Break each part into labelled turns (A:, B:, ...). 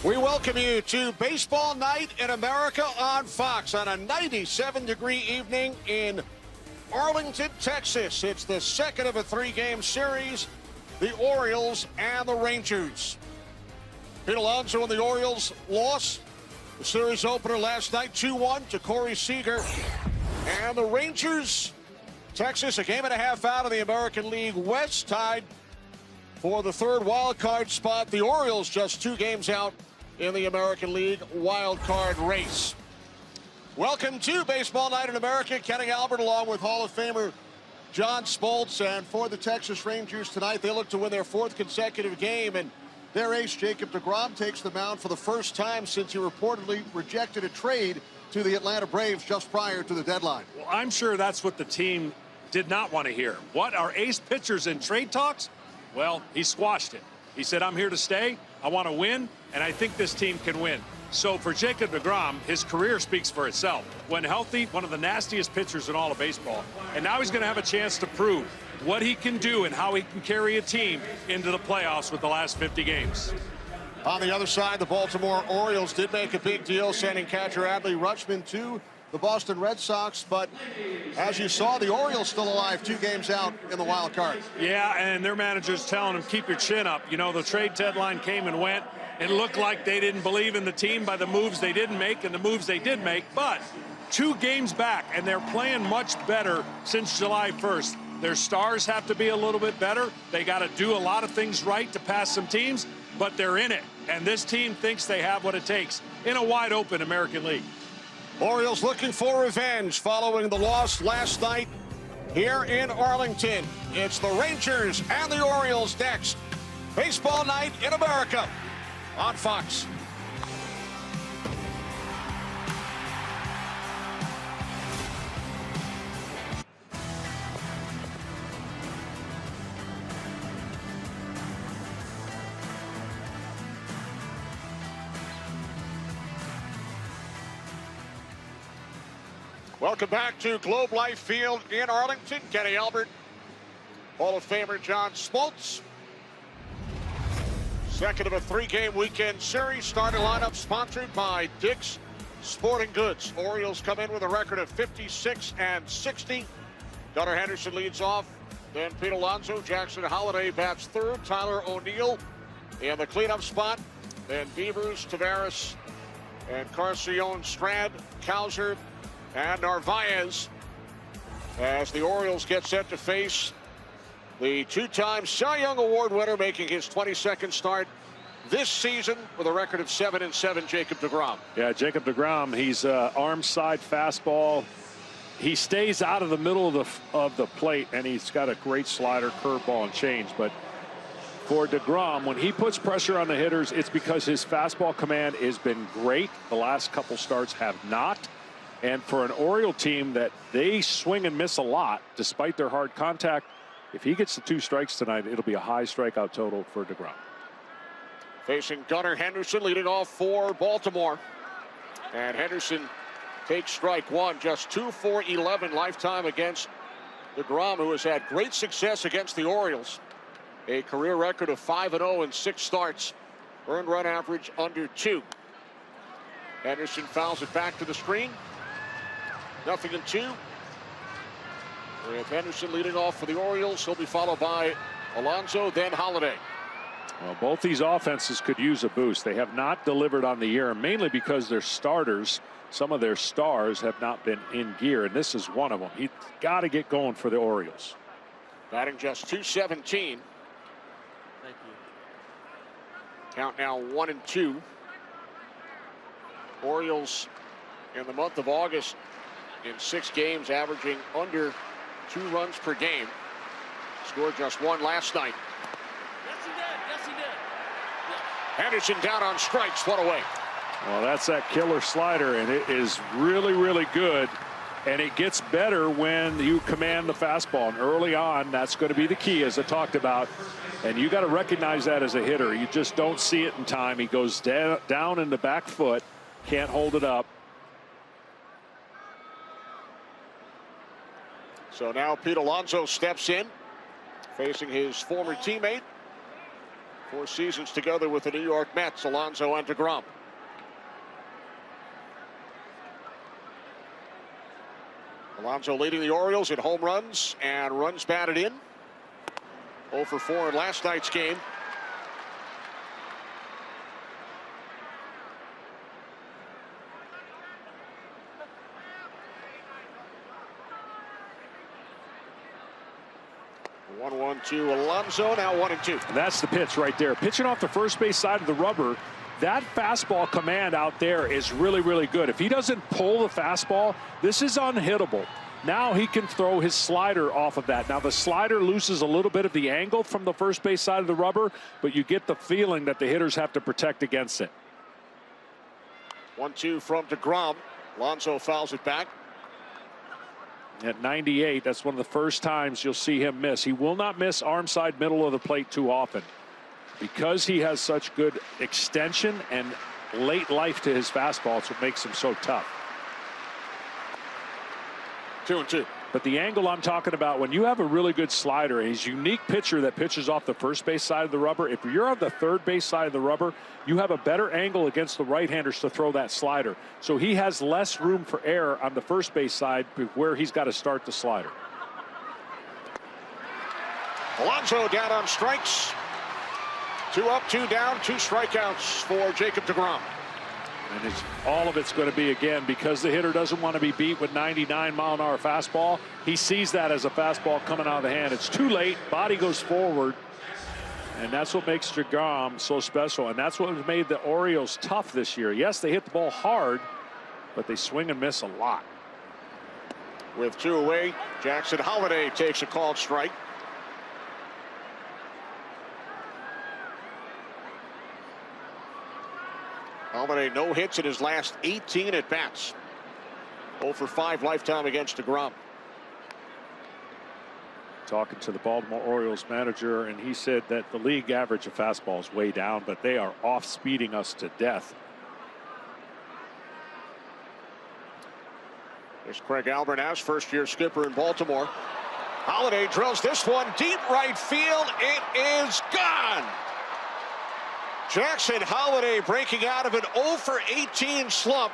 A: We welcome you to Baseball Night in America on Fox on a 97-degree evening in Arlington, Texas. It's the second of a three-game series, the Orioles and the Rangers. Pete Alonso and the Orioles lost the series opener last night, 2-1 to Corey Seager. And the Rangers, Texas, a game and a half out of the American League West, tied for the third wild card spot. The Orioles just 2 games out in the American League wild card race. Welcome to Baseball Night in America. Kenny Albert along with Hall of Famer John Smoltz. And for the Texas Rangers tonight, they look to win their 4th consecutive game. And their ace, Jacob deGrom, takes the mound for the first time since he reportedly rejected a trade to the Atlanta Braves just prior to the deadline.
B: Well, I'm sure that's what the team did not want to hear. What, are ace pitchers in trade talks? Well, he squashed it. He said, I'm here to stay. I want to win, and I think this team can win. So for Jacob deGrom, his career speaks for itself. When healthy, one of the nastiest pitchers in all of baseball. And now he's going to have a chance to prove what he can do and how he can carry a team into the playoffs with the last 50 games.
A: On the other side, the Baltimore Orioles did make a big deal, sending catcher Adley Rutschman to the Boston Red Sox. But as you saw, the Orioles still alive, 2 games out in the wild card.
B: Yeah, and their manager's telling them, keep your chin up. You know, the trade deadline came and went. It looked like they didn't believe in the team by the moves they didn't make and the moves they did make. But 2 games back, and they're playing much better since July 1st. Their stars have to be a little bit better. They got to do a lot of things right to pass some teams, but they're in it. And this team thinks they have what it takes in a wide-open American League.
A: Orioles looking for revenge following the loss last night here in Arlington. It's the Rangers and the Orioles next. Baseball Night in America on Fox. Welcome back to Globe Life Field in Arlington. Kenny Albert, Hall of Famer John Smoltz. Second of a 3-game weekend series. Starting lineup sponsored by Dick's Sporting Goods. Orioles come in with a record of 56-60. Gunnar Henderson leads off. Then Pete Alonso, Jackson Holliday bats third. Tyler O'Neill in the cleanup spot. Then Devers, Tavares, and Carcion, Strad, Cowser, and Narvaez as the Orioles get set to face the 2-time Cy Young Award winner, making his 22nd start this season with a record of 7-7, Jacob deGrom.
B: Yeah, Jacob deGrom, he's arm side fastball. He stays out of the middle of the plate, and he's got a great slider, curveball, and change. But for deGrom, when he puts pressure on the hitters, it's because his fastball command has been great. The last couple starts have not. And for an Oriole team that they swing and miss a lot, despite their hard contact, if he gets the 2 strikes tonight, it'll be a high strikeout total for deGrom.
A: Facing Gunnar Henderson, leading off for Baltimore. And Henderson takes strike 1, just 2 for 11 lifetime against deGrom, who has had great success against the Orioles. A career record of 5-0 in 6 starts. Earned run average under 2. Henderson fouls it back to the screen. 0-2. With Henderson leading off for the Orioles, he'll be followed by Alonso, then Holliday.
B: Well, both these offenses could use a boost. They have not delivered on the year, mainly because their starters, some of their stars, have not been in gear, and this is one of them. He's got to get going for the Orioles.
A: Batting just .217.
C: Thank you.
A: Count now 1-2. Orioles in the month of August in 6 games averaging under 2 runs per game. Scored just 1 last night.
C: Yes, he did. Yes, he did. Yeah.
A: Henderson down on strikes, 1 away.
B: Well, that's that killer slider, and it is really, really good. And it gets better when you command the fastball. And early on, that's going to be the key, as I talked about. And you got to recognize that as a hitter. You just don't see it in time. He goes down in the back foot, can't hold it up.
A: So now Pete Alonso steps in, facing his former teammate 4 seasons together with the New York Mets, Alonso and DeGrom. Alonso leading the Orioles in home runs and runs batted in. 0 for 4 in last night's game. One, 1-2 Alonso, now 1-2.
B: And that's the pitch right there. Pitching off the first base side of the rubber, that fastball command out there is really, really good. If he doesn't pull the fastball, this is unhittable. Now he can throw his slider off of that. Now the slider loses a little bit of the angle from the first base side of the rubber, but you get the feeling that the hitters have to protect against it.
A: 1-2 from DeGrom. Alonso fouls it back.
B: At 98, that's one of the first times you'll see him miss. He will not miss arm side middle of the plate too often because he has such good extension and late life to his fastball. It's what makes him so tough.
A: 2-2.
B: But the angle I'm talking about, when you have a really good slider, he's a unique pitcher that pitches off the first base side of the rubber. If you're on the third base side of the rubber, you have a better angle against the right-handers to throw that slider. So he has less room for error on the first base side where he's got to start the slider.
A: Alonso down on strikes. 2 up, 2 down, 2 strikeouts for Jacob DeGrom.
B: And all of it's going to be, again, because the hitter doesn't want to be beat with 99-mile-an-hour fastball. He sees that as a fastball coming out of the hand. It's too late. Body goes forward. And that's what makes DeGrom so special. And that's what has made the Orioles tough this year. Yes, they hit the ball hard, but they swing and miss a lot.
A: With 2 away, Jackson Holliday takes a called strike. Holliday no hits in his last 18 at bats. 0 for 5 lifetime against DeGrom.
B: Talking to the Baltimore Orioles manager, and he said that the league average of fastball is way down, but they are off speeding us to death.
A: There's Craig Albernas, first-year skipper in Baltimore. Holliday drills this one deep right field. It is gone. Jackson Holliday breaking out of an 0 for 18 slump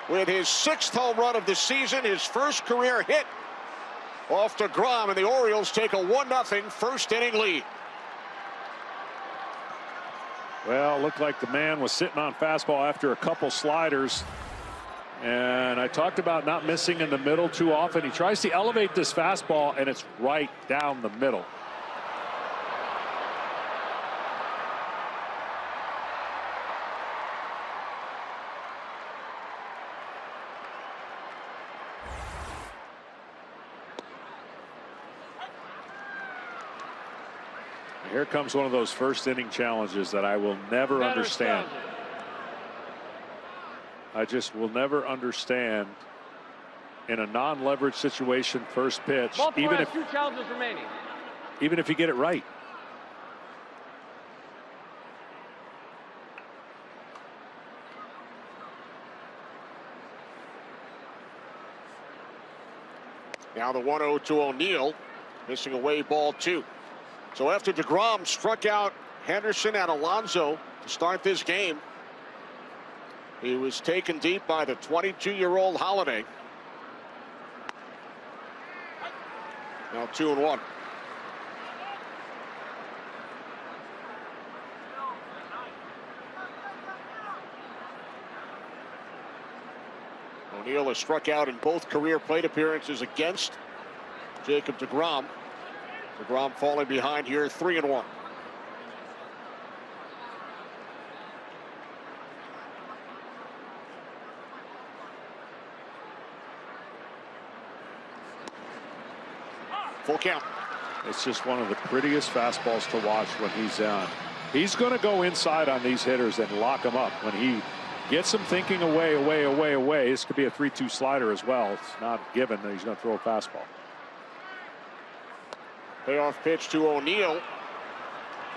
A: with his 6th home run of the season, his first career hit off DeGrom, and the Orioles take a 1-0 first-inning lead.
B: Well, it looked like the man was sitting on fastball after a couple sliders. And I talked about not missing in the middle too often. He tries to elevate this fastball, and it's right down the middle. Here comes one of those first-inning challenges that I will never understand. I just will never understand in a non-leverage situation, first pitch,
C: Baltimore has 2 challenges remaining.
B: Even if you get it right.
A: Now the 1-0 to O'Neill, missing away ball 2. So after DeGrom struck out Henderson and Alonso to start this game, he was taken deep by the 22-year-old Holliday. Now 2-1. O'Neill has struck out in both career plate appearances against Jacob DeGrom. DeGrom falling behind here, 3-1. Full count.
B: It's just one of the prettiest fastballs to watch when he's on. He's going to go inside on these hitters and lock them up. When he gets them thinking away, this could be a 3-2 slider as well. It's not given that he's going to throw a fastball.
A: Payoff pitch to O'Neill.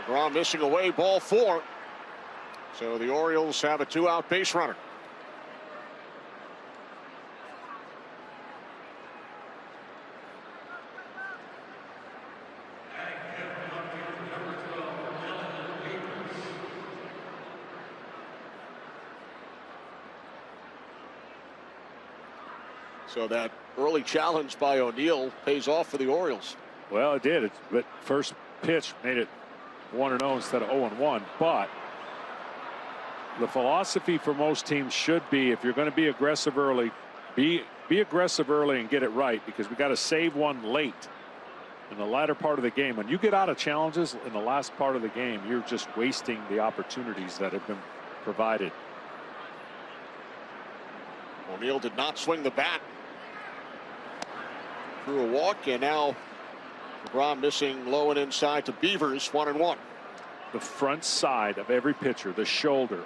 A: DeGrom missing away, ball 4. So the Orioles have a 2-out base runner. So that early challenge by O'Neill pays off for the Orioles.
B: Well, it did. But first pitch made it 1-0 instead of 0-1. But the philosophy for most teams should be, if you're going to be aggressive early, be aggressive early and get it right, because we got to save one late in the latter part of the game. When you get out of challenges in the last part of the game, you're just wasting the opportunities that have been provided.
A: O'Neill did not swing the bat. Threw a walk, and now DeGrom missing low and inside to Beavers, 1-1.
B: The front side of every pitcher, the shoulder,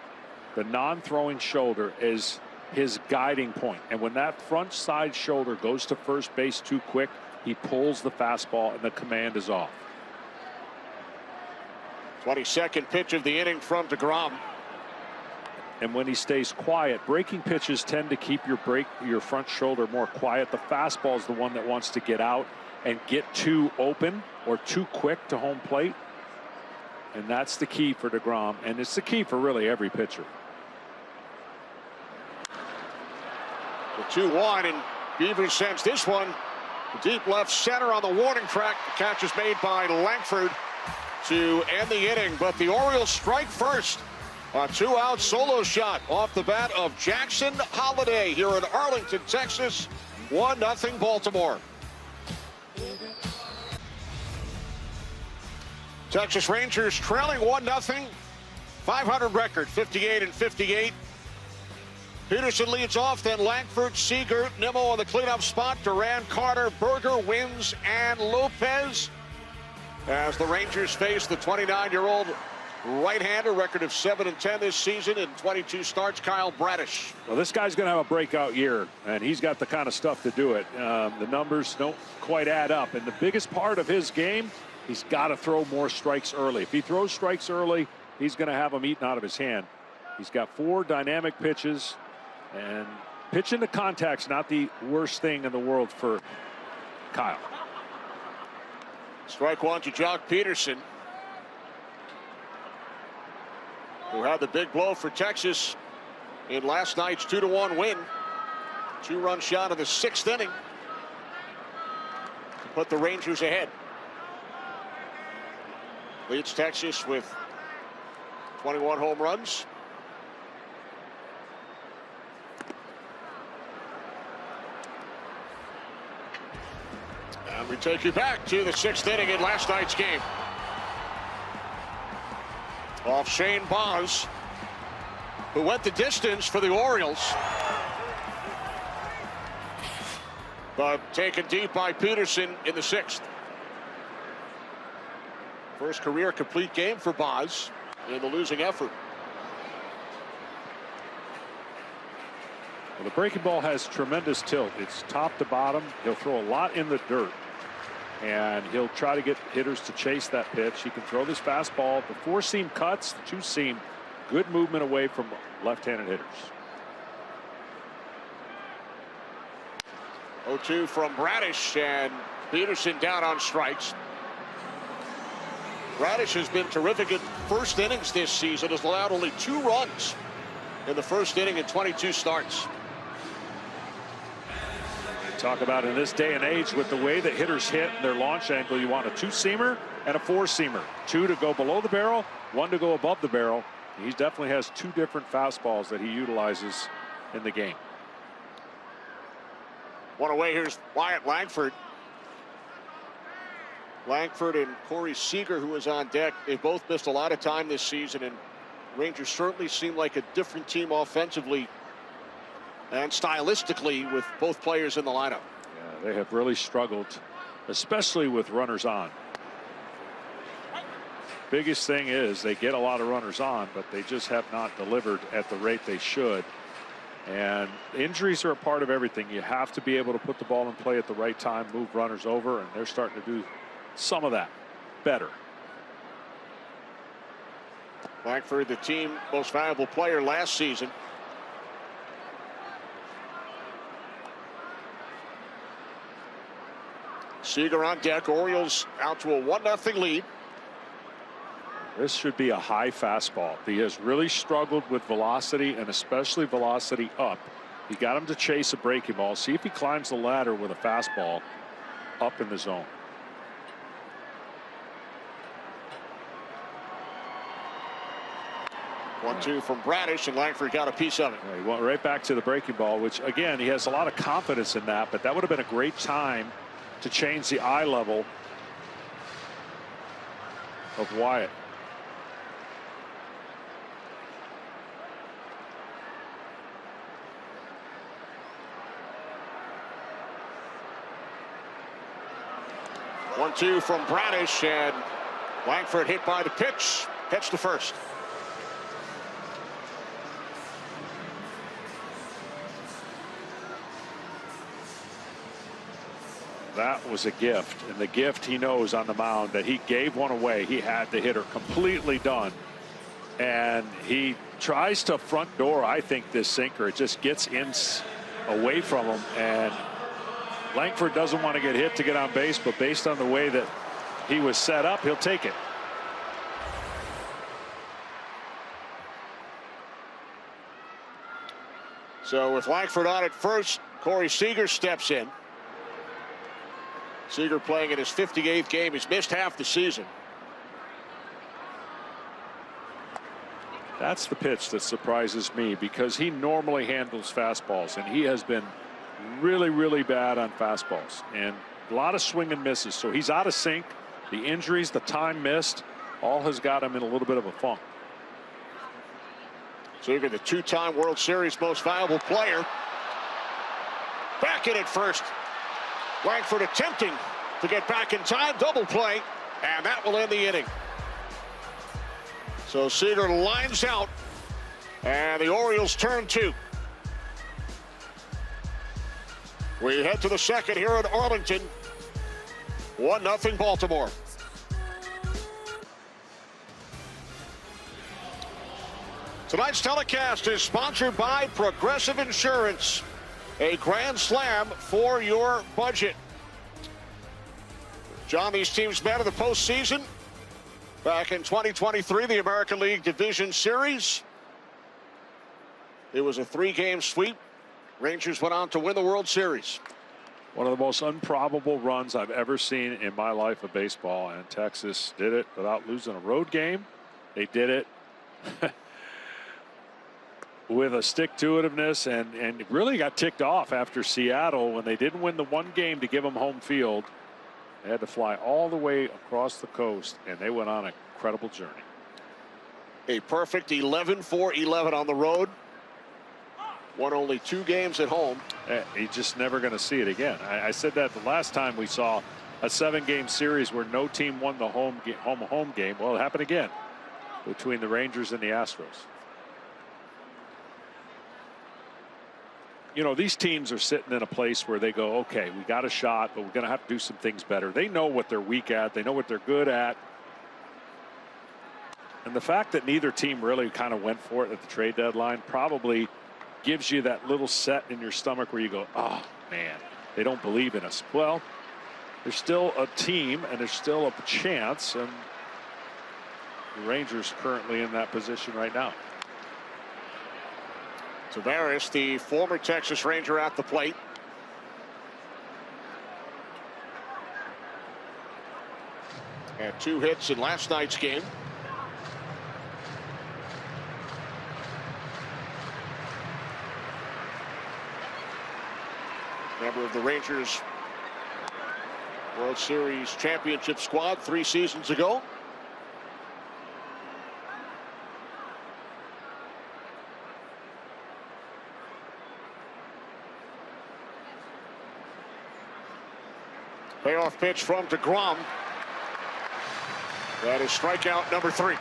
B: the non-throwing shoulder, is his guiding point. And when that front side shoulder goes to first base too quick, he pulls the fastball and the command is off.
A: 22nd pitch of the inning from DeGrom.
B: And when he stays quiet, breaking pitches tend to keep your front shoulder more quiet. The fastball is the one that wants to get out and get too open or too quick to home plate. And that's the key for DeGrom, and it's the key for really every pitcher.
A: The 2-1, and Beavers sends this one deep left center on the warning track. The catch is made by Langford to end the inning, but the Orioles strike first. A 2-out solo shot off the bat of Jackson Holliday here in Arlington, Texas. 1-0 Baltimore. Texas Rangers trailing 1-0. 500 record, 58-58. Peterson leads off, then Langford, Seager, Nimmo on the cleanup spot. Duran, Carter, Berger, Wins, and Lopez. As the Rangers face the 29-year-old right-hander, record of 7-10 this season in 22 starts, Kyle Bradish.
B: Well, this guy's going to have a breakout year, and he's got the kind of stuff to do it. The numbers don't quite add up, and the biggest part of his game, he's got to throw more strikes early. If he throws strikes early, he's going to have them eaten out of his hand. He's got 4 dynamic pitches, and pitching to contact's not the worst thing in the world for Kyle.
A: Strike one to Jock Peterson, who had the big blow for Texas in last night's 2-1 win. 2-run shot in the 6th inning to put the Rangers ahead. Leads Texas with 21 home runs. And we take you back to the 6th inning in last night's game. Off Shane Baz, who went the distance for the Orioles, but taken deep by Peterson in the 6th. First career complete game for Baz in the losing effort.
B: Well, the breaking ball has tremendous tilt. It's top to bottom. He'll throw a lot in the dirt, and he'll try to get hitters to chase that pitch. He can throw this fastball. The 4-seam cuts, the 2-seam, good movement away from left-handed hitters.
A: 0-2 from Bradish, and Peterson down on strikes. Bradish has been terrific in first innings this season. Has allowed only 2 runs in the first inning in 22 starts.
B: Talk about in this day and age with the way that hitters hit their launch angle, you want a 2-seamer and a 4-seamer. 2 to go below the barrel, 1 to go above the barrel. He definitely has 2 different fastballs that he utilizes in the game.
A: One away, here's Wyatt Langford. Langford and Corey Seager, who was on deck, they both missed a lot of time this season, and Rangers certainly seem like a different team offensively and stylistically with both players in the lineup.
B: Yeah, they have really struggled, especially with runners on. Biggest thing is they get a lot of runners on, but they just have not delivered at the rate they should. And injuries are a part of everything. You have to be able to put the ball in play at the right time, move runners over, and they're starting to do some of that better.
A: Langford, the team most valuable player last season. Seager on deck. Orioles out to a 1-0 lead.
B: This should be a high fastball. He has really struggled with velocity, and especially velocity up He got him to chase a breaking ball. See if he climbs the ladder with a fastball up in the zone.
A: One-two from Bradish, and Langford got a piece of it.
B: Yeah, he went right back to the breaking ball, which again, he has a lot of confidence in that, but that would have been a great time to change the eye level of Wyatt.
A: One-two from Bradish, and Langford hit by the pitch. Pitch to first.
B: That was a gift, and the gift he knows on the mound that he gave one away. He had the hitter completely done, and he tries to front door, I think, this sinker. It just gets in away from him, and Langford doesn't want to get hit to get on base, but based on the way that he was set up, he'll take it.
A: So with Langford on at first, Corey Seager steps in. Seager playing in his 58th game. He's missed half the season.
B: That's the pitch that surprises me, because he normally handles fastballs, and he has been really bad on fastballs and a lot of swing and misses. So he's out of sync. The injuries, the time missed, all has got him in a little bit of a funk.
A: Seager, the two-time World Series most valuable player, back in at first. Langford attempting to get back in time. Double play, and that will end the inning. So Seager lines out, and the Orioles turn 2. We head to the second here at Arlington. 1-0 Baltimore. Tonight's telecast is sponsored by Progressive Insurance. A grand slam for your budget. John, these teams met in the postseason back in 2023, the American League Division Series. It was a 3-game sweep. Rangers went on to win the World Series.
B: One of the most improbable runs I've ever seen in my life of baseball, and Texas did it without losing a road game. They did it with a stick-to-itiveness, and really got ticked off after Seattle when they didn't win the one game to give them home field. They had to fly all the way across the coast, and they went on an incredible journey.
A: A perfect 11-for-11 on the road. Won only 2 games at home.
B: He's just never going to see it again. I said that the last time we saw a 7-game series where no team won the home game. Well, it happened again between the Rangers and the Astros. You know, these teams are sitting in a place where they go, okay, we got a shot, but we're going to have to do some things better. They know what they're weak at. They know what they're good at. And the fact that neither team really kind of went for it at the trade deadline probably gives you that little set in your stomach where you go, oh, man, they don't believe in us. Well, there's still a team, and there's still a chance, and the Rangers currently in that position right now.
A: Tavares, the former Texas Ranger, at the plate. Had 2 hits in last night's game. Member of the Rangers World Series championship squad 3 seasons ago. Payoff pitch from DeGrom. That is strikeout number 3.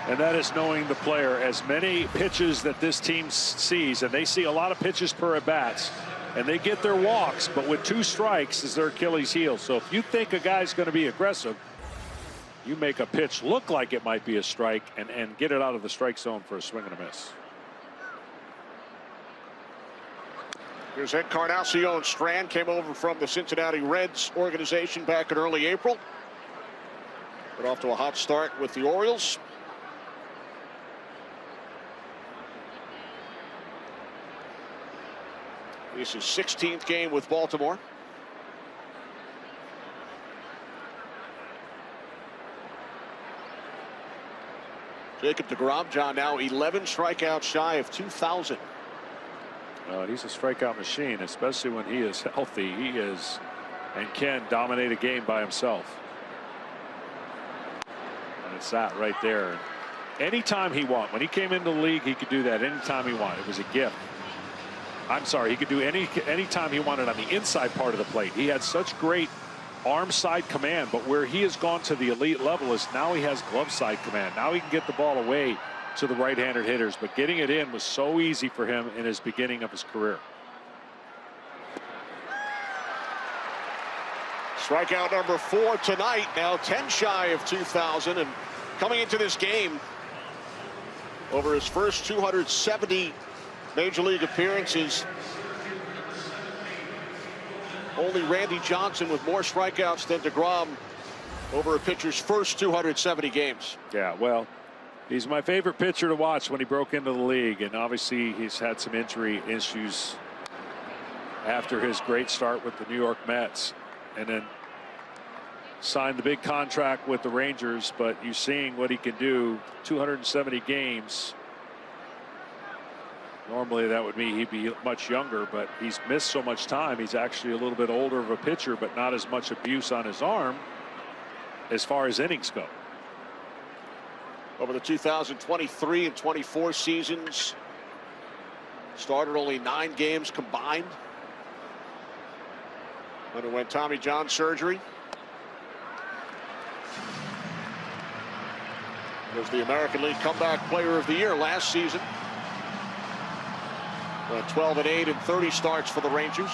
B: And that is knowing the player. As many pitches that this team sees, and they see a lot of pitches per at bats, and they get their walks, but with 2 strikes is their Achilles heel. So if you think a guy's going to be aggressive, you make a pitch look like it might be a strike and get it out of the strike zone for a swing and a miss.
A: Here's Encarnacion Strand, came over from the Cincinnati Reds organization back in early April. Got off to a hot start with the Orioles. This is 16th game with Baltimore. Jacob deGrom, John, now 11 strikeouts shy of 2,000.
B: He's a strikeout machine, especially when he is healthy. He is and can dominate a game by himself. And it's that right there. And anytime he wanted. When he came into the league, he could do that anytime he wanted. It was a gift. I'm sorry, he could do anytime he wanted on the inside part of the plate. He had such great arm side command, but where he has gone to the elite level is now he has glove side command. Now he can get the ball away to the right-handed hitters, but getting it in was so easy for him in his beginning of his career.
A: Strikeout number 4 tonight, now 10 shy of 2,000, and coming into this game, over his first 270 major league appearances, only Randy Johnson with more strikeouts than deGrom over a pitcher's first 270 games.
B: Yeah, well, he's my favorite pitcher to watch when he broke into the league, and obviously he's had some injury issues after his great start with the New York Mets, and then signed the big contract with the Rangers. But you're seeing what he can do. 270 games. Normally that would mean he'd be much younger, but he's missed so much time. He's actually a little bit older of a pitcher, but not as much abuse on his arm as far as innings go.
A: Over the 2023 and 24 seasons, started only 9 games combined. Underwent Tommy John surgery. Was the American League Comeback Player of the Year last season. 12-8 and 30 starts for the Rangers.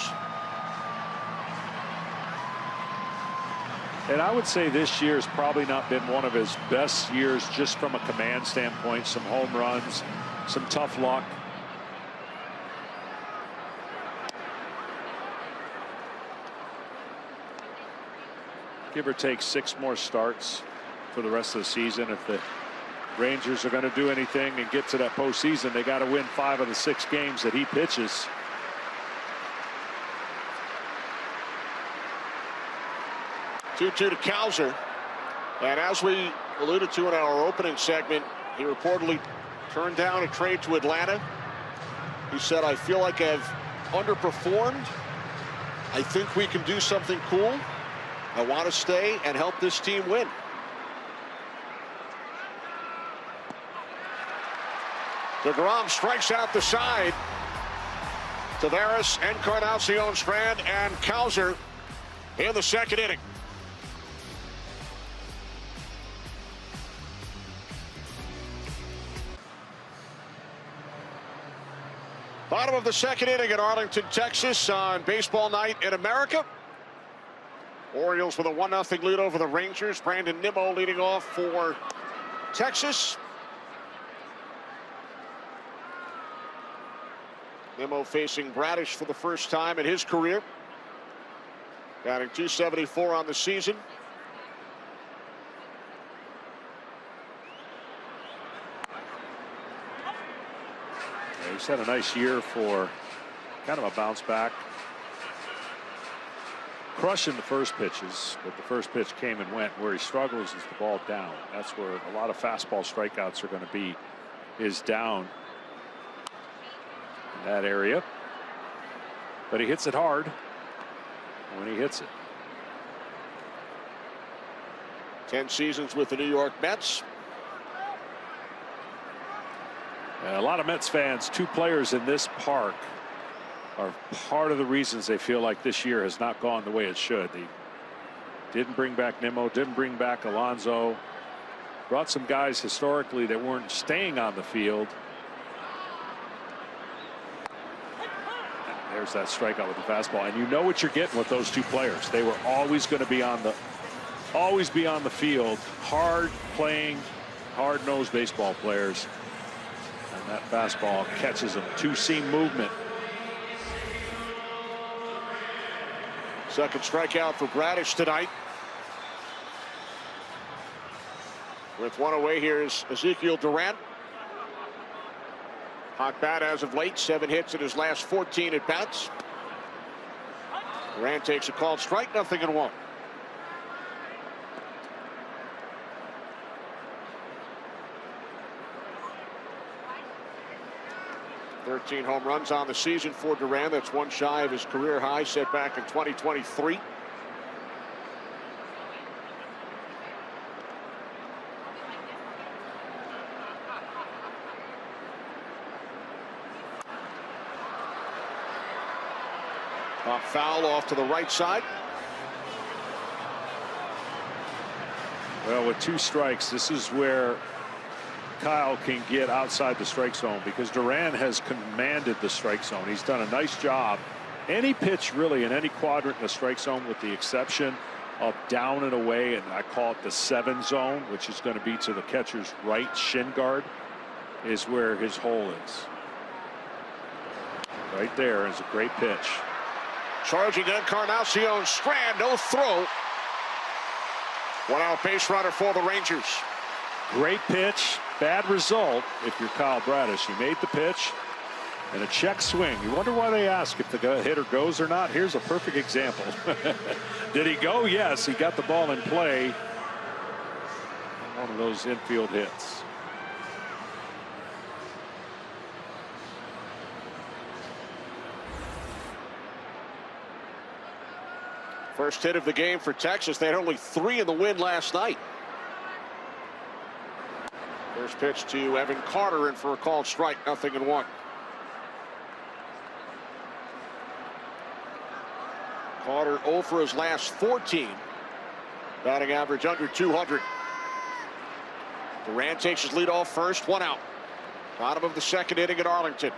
B: And I would say this year has probably not been one of his best years just from a command standpoint. Some home runs, some tough luck. Give or take 6 more starts for the rest of the season. If the Rangers are going to do anything and get to that postseason, they got to win 5 of the 6 games that he pitches.
A: Two-two to Cowser, and as we alluded to in our opening segment, he reportedly turned down a trade to Atlanta. He said, "I feel like I've underperformed. I think we can do something cool. I want to stay and help this team win." deGrom strikes out the side. Taveras, Encarnacion Strand, and Cowser in the second inning. Bottom of the second inning in Arlington, Texas, on Baseball Night in America. Orioles with a 1-0 lead over the Rangers. Brandon Nimmo leading off for Texas. Nimmo facing Bradish for the first time in his career. Batting .274 on the season.
B: Yeah, he's had a nice year for kind of a bounce back. Crushing the first pitches, but the first pitch came and went. Where he struggles is the ball down. That's where a lot of fastball strikeouts are going to be, is down in that area. But he hits it hard when he hits it.
A: 10 seasons with the New York Mets.
B: A lot of Mets fans, 2 players in this park are part of the reasons they feel like this year has not gone the way it should. They didn't bring back Nimmo, didn't bring back Alonso, brought some guys historically that weren't staying on the field. And there's that strikeout with the fastball, and you know what you're getting with those 2 players. They were always going to be on the field, hard playing, hard-nosed baseball players. And that fastball catches them. 2-seam movement.
A: Second strikeout for Bradish tonight. With 1 away, here's Ezekiel Duran. Hot bat as of late. 7 hits in his last 14 at bats. Durant takes a called strike, 0-1. "13 home runs on the season for Durant. That's one shy of his career high set back in 2023. Foul off to the right side.
B: Well, with 2 strikes, this is where Kyle can get outside the strike zone, because Duran has commanded the strike zone. He's done a nice job. Any pitch really in any quadrant in the strike zone, with the exception of down and away, and I call it the 7 zone, which is going to be to the catcher's right shin guard, is where his hole is. Right there is a great pitch.
A: Charging Encarnacion, Strand, no throw. One out base runner for the Rangers.
B: Great pitch, bad result if you're Kyle Bradish. He made the pitch and a check swing. You wonder why they ask if the hitter goes or not. Here's a perfect example. Did he go? Yes, he got the ball in play. One of those infield hits.
A: First hit of the game for Texas. They had only 3 in the win last night. First pitch to Evan Carter, in for a called strike, 0-1. Carter 0 for his last 14. Batting average under 200. Durant takes his lead off first, 1 out. Bottom of the 2nd inning at Arlington.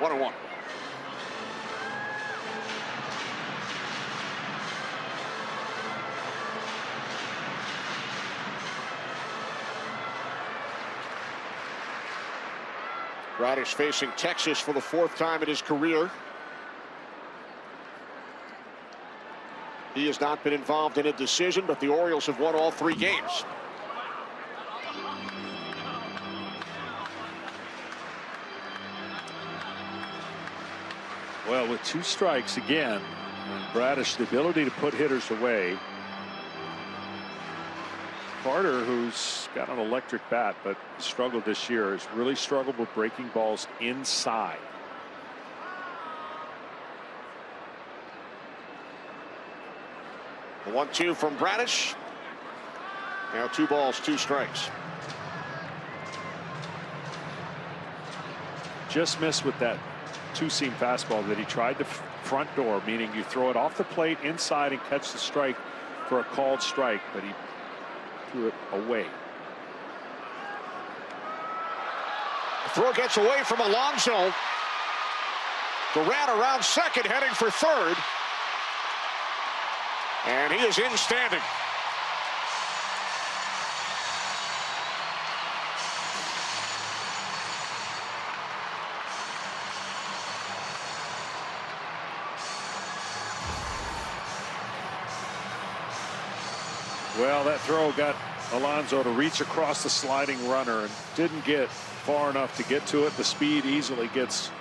A: 1-1. Bradish facing Texas for the 4th time in his career. He has not been involved in a decision, but the Orioles have won all 3 games.
B: Well, with 2 strikes again, Bradish, the ability to put hitters away. Carter, who's got an electric bat but struggled this year, has really struggled with breaking balls inside.
A: The 1-2 from Bradish. Now 2 balls, 2 strikes.
B: Just missed with that 2-seam fastball that he tried to front door, meaning you throw it off the plate inside and catch the strike for a called strike, but he threw it away.
A: The throw gets away from Alonso. Durant around second, heading for third. And he is in standing.
B: Well, that throw got Alonso to reach across the sliding runner and didn't get far enough to get to it. The speed easily gets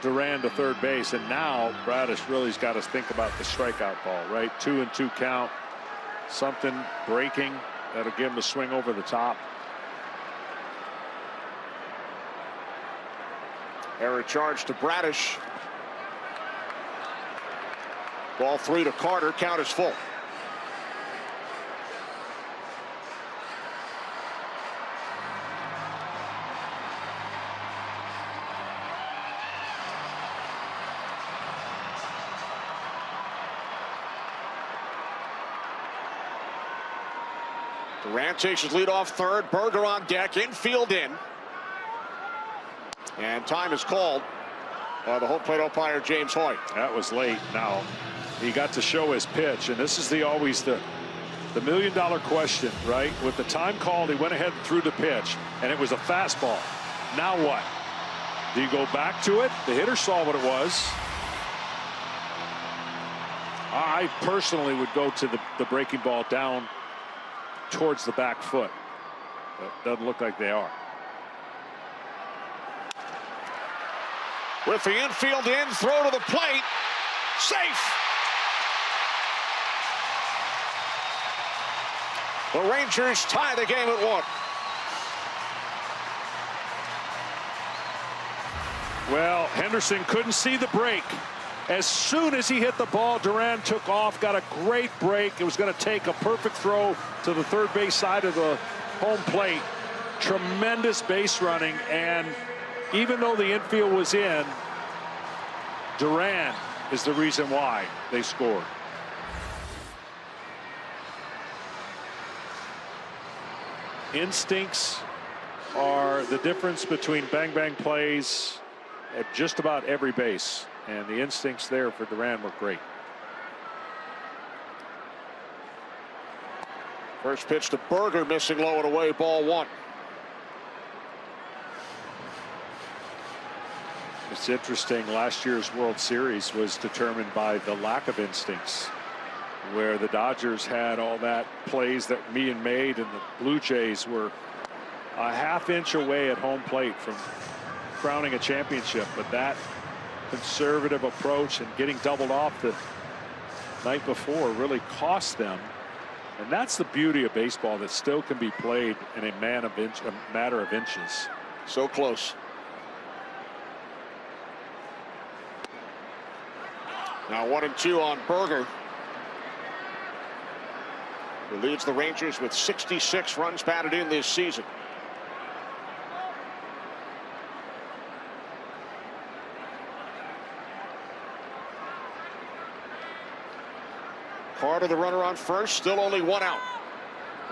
B: Duran to third base, and now Bradish really's got to think about the strikeout ball, right? 2-2 count, something breaking that'll give him a swing over the top.
A: Error charge to Bradish. Ball 3 to Carter. Count is full. Durant takes his lead off third. Berger on deck. Infield in. And time is called by the home plate umpire, James Hoyt.
B: That was late. Now he got to show his pitch, and this is always the million-dollar question, right? With the time called, he went ahead and threw the pitch, and it was a fastball. Now what? Do you go back to it? The hitter saw what it was. I personally would go to the breaking ball down towards the back foot. But doesn't look like they are.
A: with the infield in, throw to the plate. Safe. The Rangers tie the game at 1.
B: Well, Henderson couldn't see the break. As soon as he hit the ball, Duran took off, got a great break. It was going to take a perfect throw to the third base side of the home plate. Tremendous base running, and even though the infield was in, Duran is the reason why they scored. Instincts are the difference between bang-bang plays at just about every base, and the instincts there for Duran were great.
A: First pitch to Berger, missing low and away, ball 1.
B: It's interesting, last year's World Series was determined by the lack of instincts, where the Dodgers had all that plays that Meehan made, and the Blue Jays were a half-inch away at home plate from crowning a championship. But that conservative approach and getting doubled off the night before really cost them. And that's the beauty of baseball, that still can be played in a matter of inches.
A: So close. Now 1-2 on Berger, who leads the Rangers with 66 runs batted in this season. Carter, the runner on first, still only 1 out.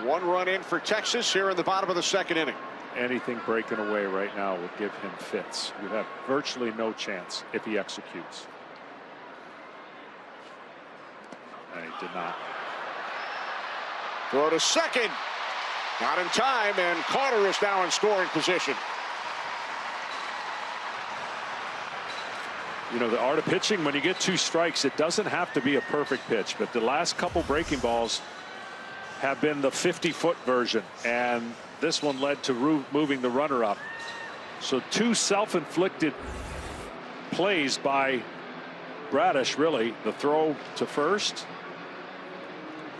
A: 1 run in for Texas here in the bottom of the 2nd inning.
B: Anything breaking away right now would give him fits. You have virtually no chance if he executes. And he did not.
A: Throw to second. Not in time, and Carter is now in scoring position.
B: You know, the art of pitching, when you get 2 strikes, it doesn't have to be a perfect pitch, but the last couple breaking balls have been the 50-foot version, and this one led to moving the runner up. So 2 self-inflicted plays by Bradish, really. The throw to first,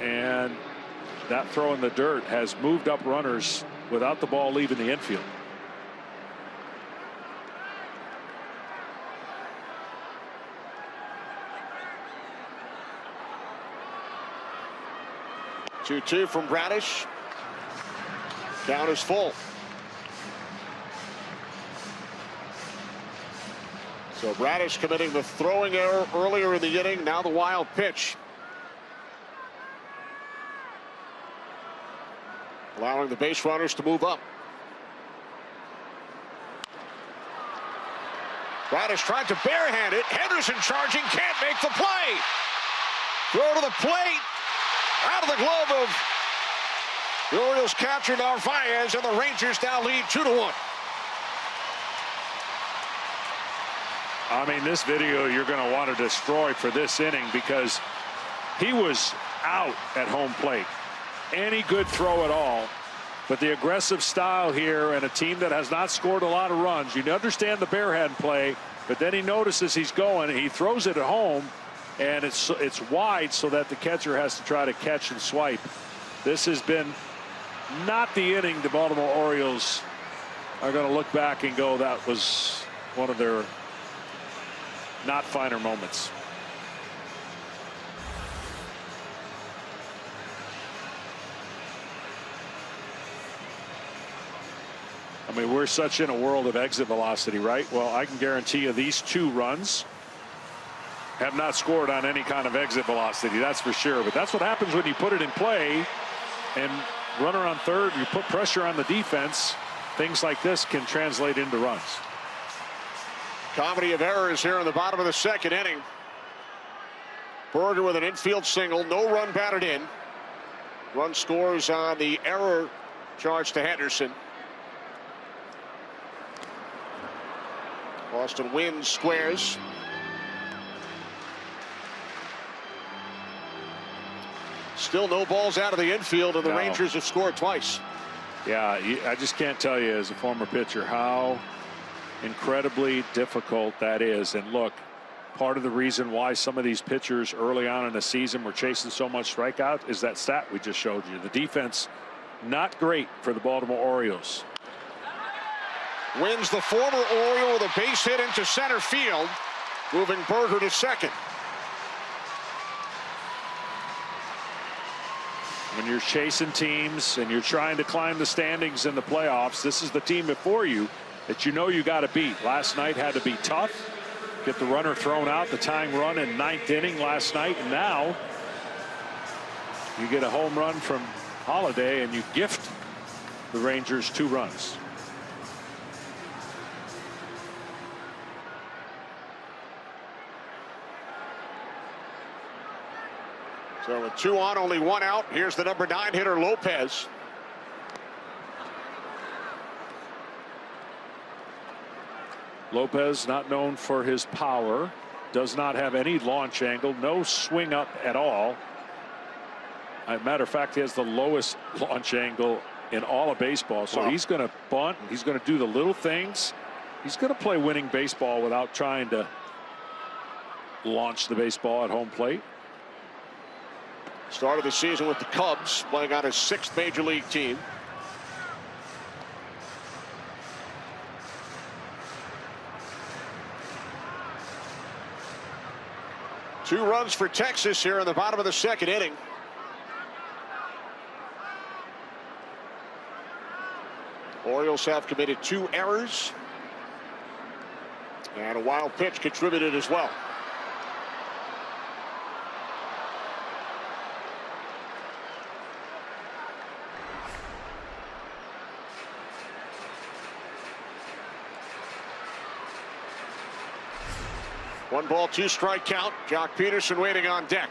B: and that throw in the dirt has moved up runners without the ball leaving the infield.
A: Two from Bradish. Count is full. So Bradish committing the throwing error earlier in the inning. Now the wild pitch, allowing the base runners to move up. Bradish tried to barehand it. Henderson charging, can't make the play. Throw to the plate, out of the glove of the Orioles catcher Narvaez, and the Rangers now lead 2-1.
B: I mean, this video you're going to want to destroy for this inning, because he was out at home plate. Any good throw at all, but the aggressive style here, and a team that has not scored a lot of runs. You understand the barehand play, but then he notices he's going, he throws it at home, and it's wide so that the catcher has to try to catch and swipe. This has been not the inning the Baltimore Orioles are going to look back and go, that was one of their not finer moments. I mean, we're such in a world of exit velocity, right? Well, I can guarantee you these 2 runs have not scored on any kind of exit velocity, that's for sure. But that's what happens when you put it in play, and runner on third, you put pressure on the defense. Things like this can translate into runs.
A: Comedy of errors here in the bottom of the 2nd inning. Berger with an infield single, no run batted in. Run scores on the error charge to Henderson. Boston wins, squares. Still no balls out of the infield, and the Rangers have scored twice.
B: Yeah, I just can't tell you as a former pitcher how incredibly difficult that is. And look, part of the reason why some of these pitchers early on in the season were chasing so much strikeout is that stat we just showed you. The defense, not great for the Baltimore Orioles.
A: Wins the former Oriole with a base hit into center field, moving Berger to second.
B: When you're chasing teams and you're trying to climb the standings in the playoffs, this is the team before you that you know you got to beat. Last night had to be tough. Get the runner thrown out, the tying run in 9th inning last night, and now you get a home run from Holiday and you gift the Rangers 2 runs.
A: So with 2 on, only 1 out. Here's the number 9 hitter, Lopez.
B: Lopez, not known for his power, does not have any launch angle, no swing up at all. As a matter of fact, he has the lowest launch angle in all of baseball. So he's going to bunt. He's going to do the little things. He's going to play winning baseball without trying to launch the baseball at home plate.
A: Started the season with the Cubs, playing on his 6th major league team. Two runs for Texas here in the bottom of the 2nd inning. Orioles have committed 2 errors. And a wild pitch contributed as well. One ball, 2 strike count. Jock Peterson waiting on deck.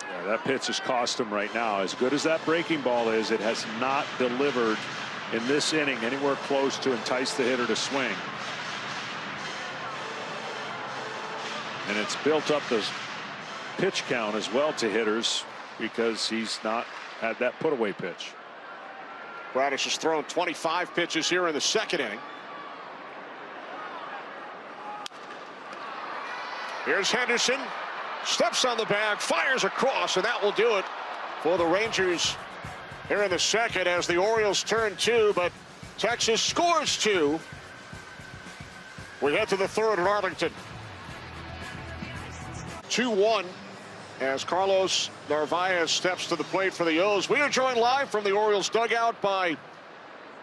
B: Yeah, that pitch has cost him right now. As good as that breaking ball is, it has not delivered in this inning anywhere close to entice the hitter to swing. And it's built up the pitch count as well to hitters because he's not had that put away pitch.
A: Bradish has thrown 25 pitches here in the 2nd inning. Here's Henderson. Steps on the bag, fires across, and that will do it for the Rangers here in the 2nd as the Orioles turn 2, but Texas scores 2. We head to the 3rd at Arlington. 2-1 as Carlos Narvaez steps to the plate for the O's. We are joined live from the Orioles dugout by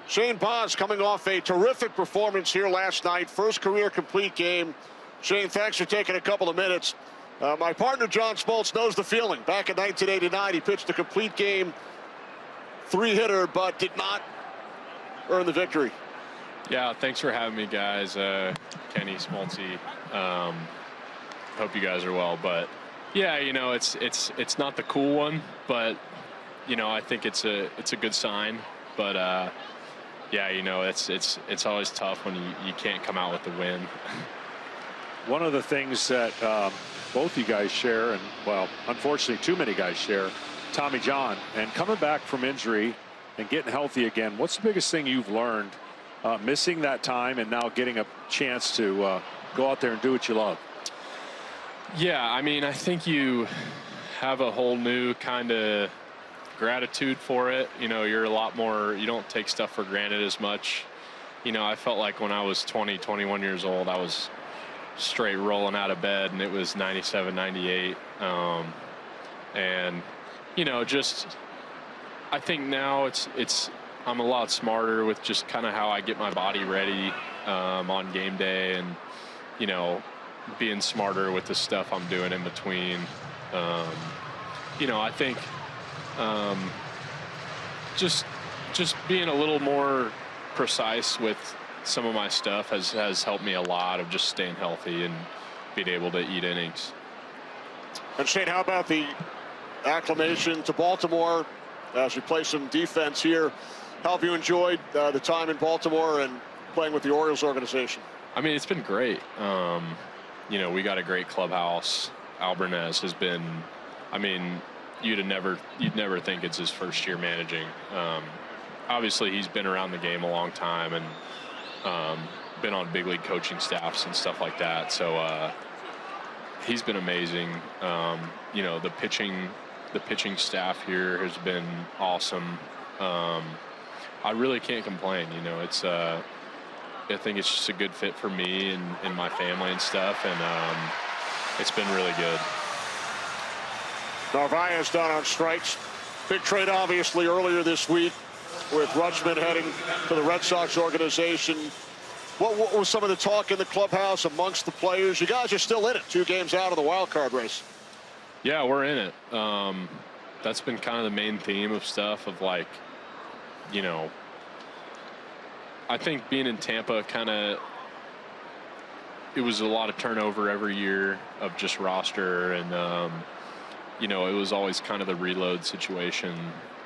A: Shane Baz, coming off a terrific performance here last night. First career complete game. Shane, thanks for taking a couple of minutes. My partner John Smoltz knows the feeling. Back in 1989, he pitched a complete game, 3-hitter, but did not earn the victory.
D: Yeah, thanks for having me, guys. Kenny, Smoltzy. Hope you guys are well, but yeah, you know, it's not the cool one, but you know, I think it's a good sign. But yeah, you know, it's always tough when you can't come out with the win.
B: One of the things that both you guys share, and well, unfortunately too many guys share, Tommy John, and coming back from injury and getting healthy again. What's the biggest thing you've learned missing that time and now getting a chance to go out there and do what you love?
D: Yeah, I mean, I think you have a whole new kind of gratitude for it. You know, you're a lot more, you don't take stuff for granted as much. You know, I felt like when I was 20, 21 years old, I was straight rolling out of bed, and it was 97, 98. And, you know, just, I think now I'm a lot smarter with just kind of how I get my body ready on game day, and, you know, being smarter with the stuff I'm doing in between. You know, I think just being a little more precise with some of my stuff has helped me a lot of just staying healthy and being able to eat innings.
A: And Shane, how about the acclimation to Baltimore as you play some defense here? How have you enjoyed the time in Baltimore and playing with the Orioles organization?
D: I mean, it's been great. You know, we got a great clubhouse. Albernez has been, I mean, you'd never think it's his first year managing. Obviously, he's been around the game a long time and been on big league coaching staffs and stuff like that. So he's been amazing. You know, the pitching staff here has been awesome. I really can't complain. You know, it's I think it's just a good fit for me and my family and stuff, and it's been really good.
A: Narvaez down on strikes. Big trade, obviously, earlier this week with Rutschman heading to the Red Sox organization. What was some of the talk in the clubhouse amongst the players? You guys are still in it, 2 games out of the wild card race.
D: Yeah, we're in it. That's been kind of the main theme of stuff of, like, you know, I think being in Tampa it was a lot of turnover every year of just roster, and you know, it was always kind of the reload situation,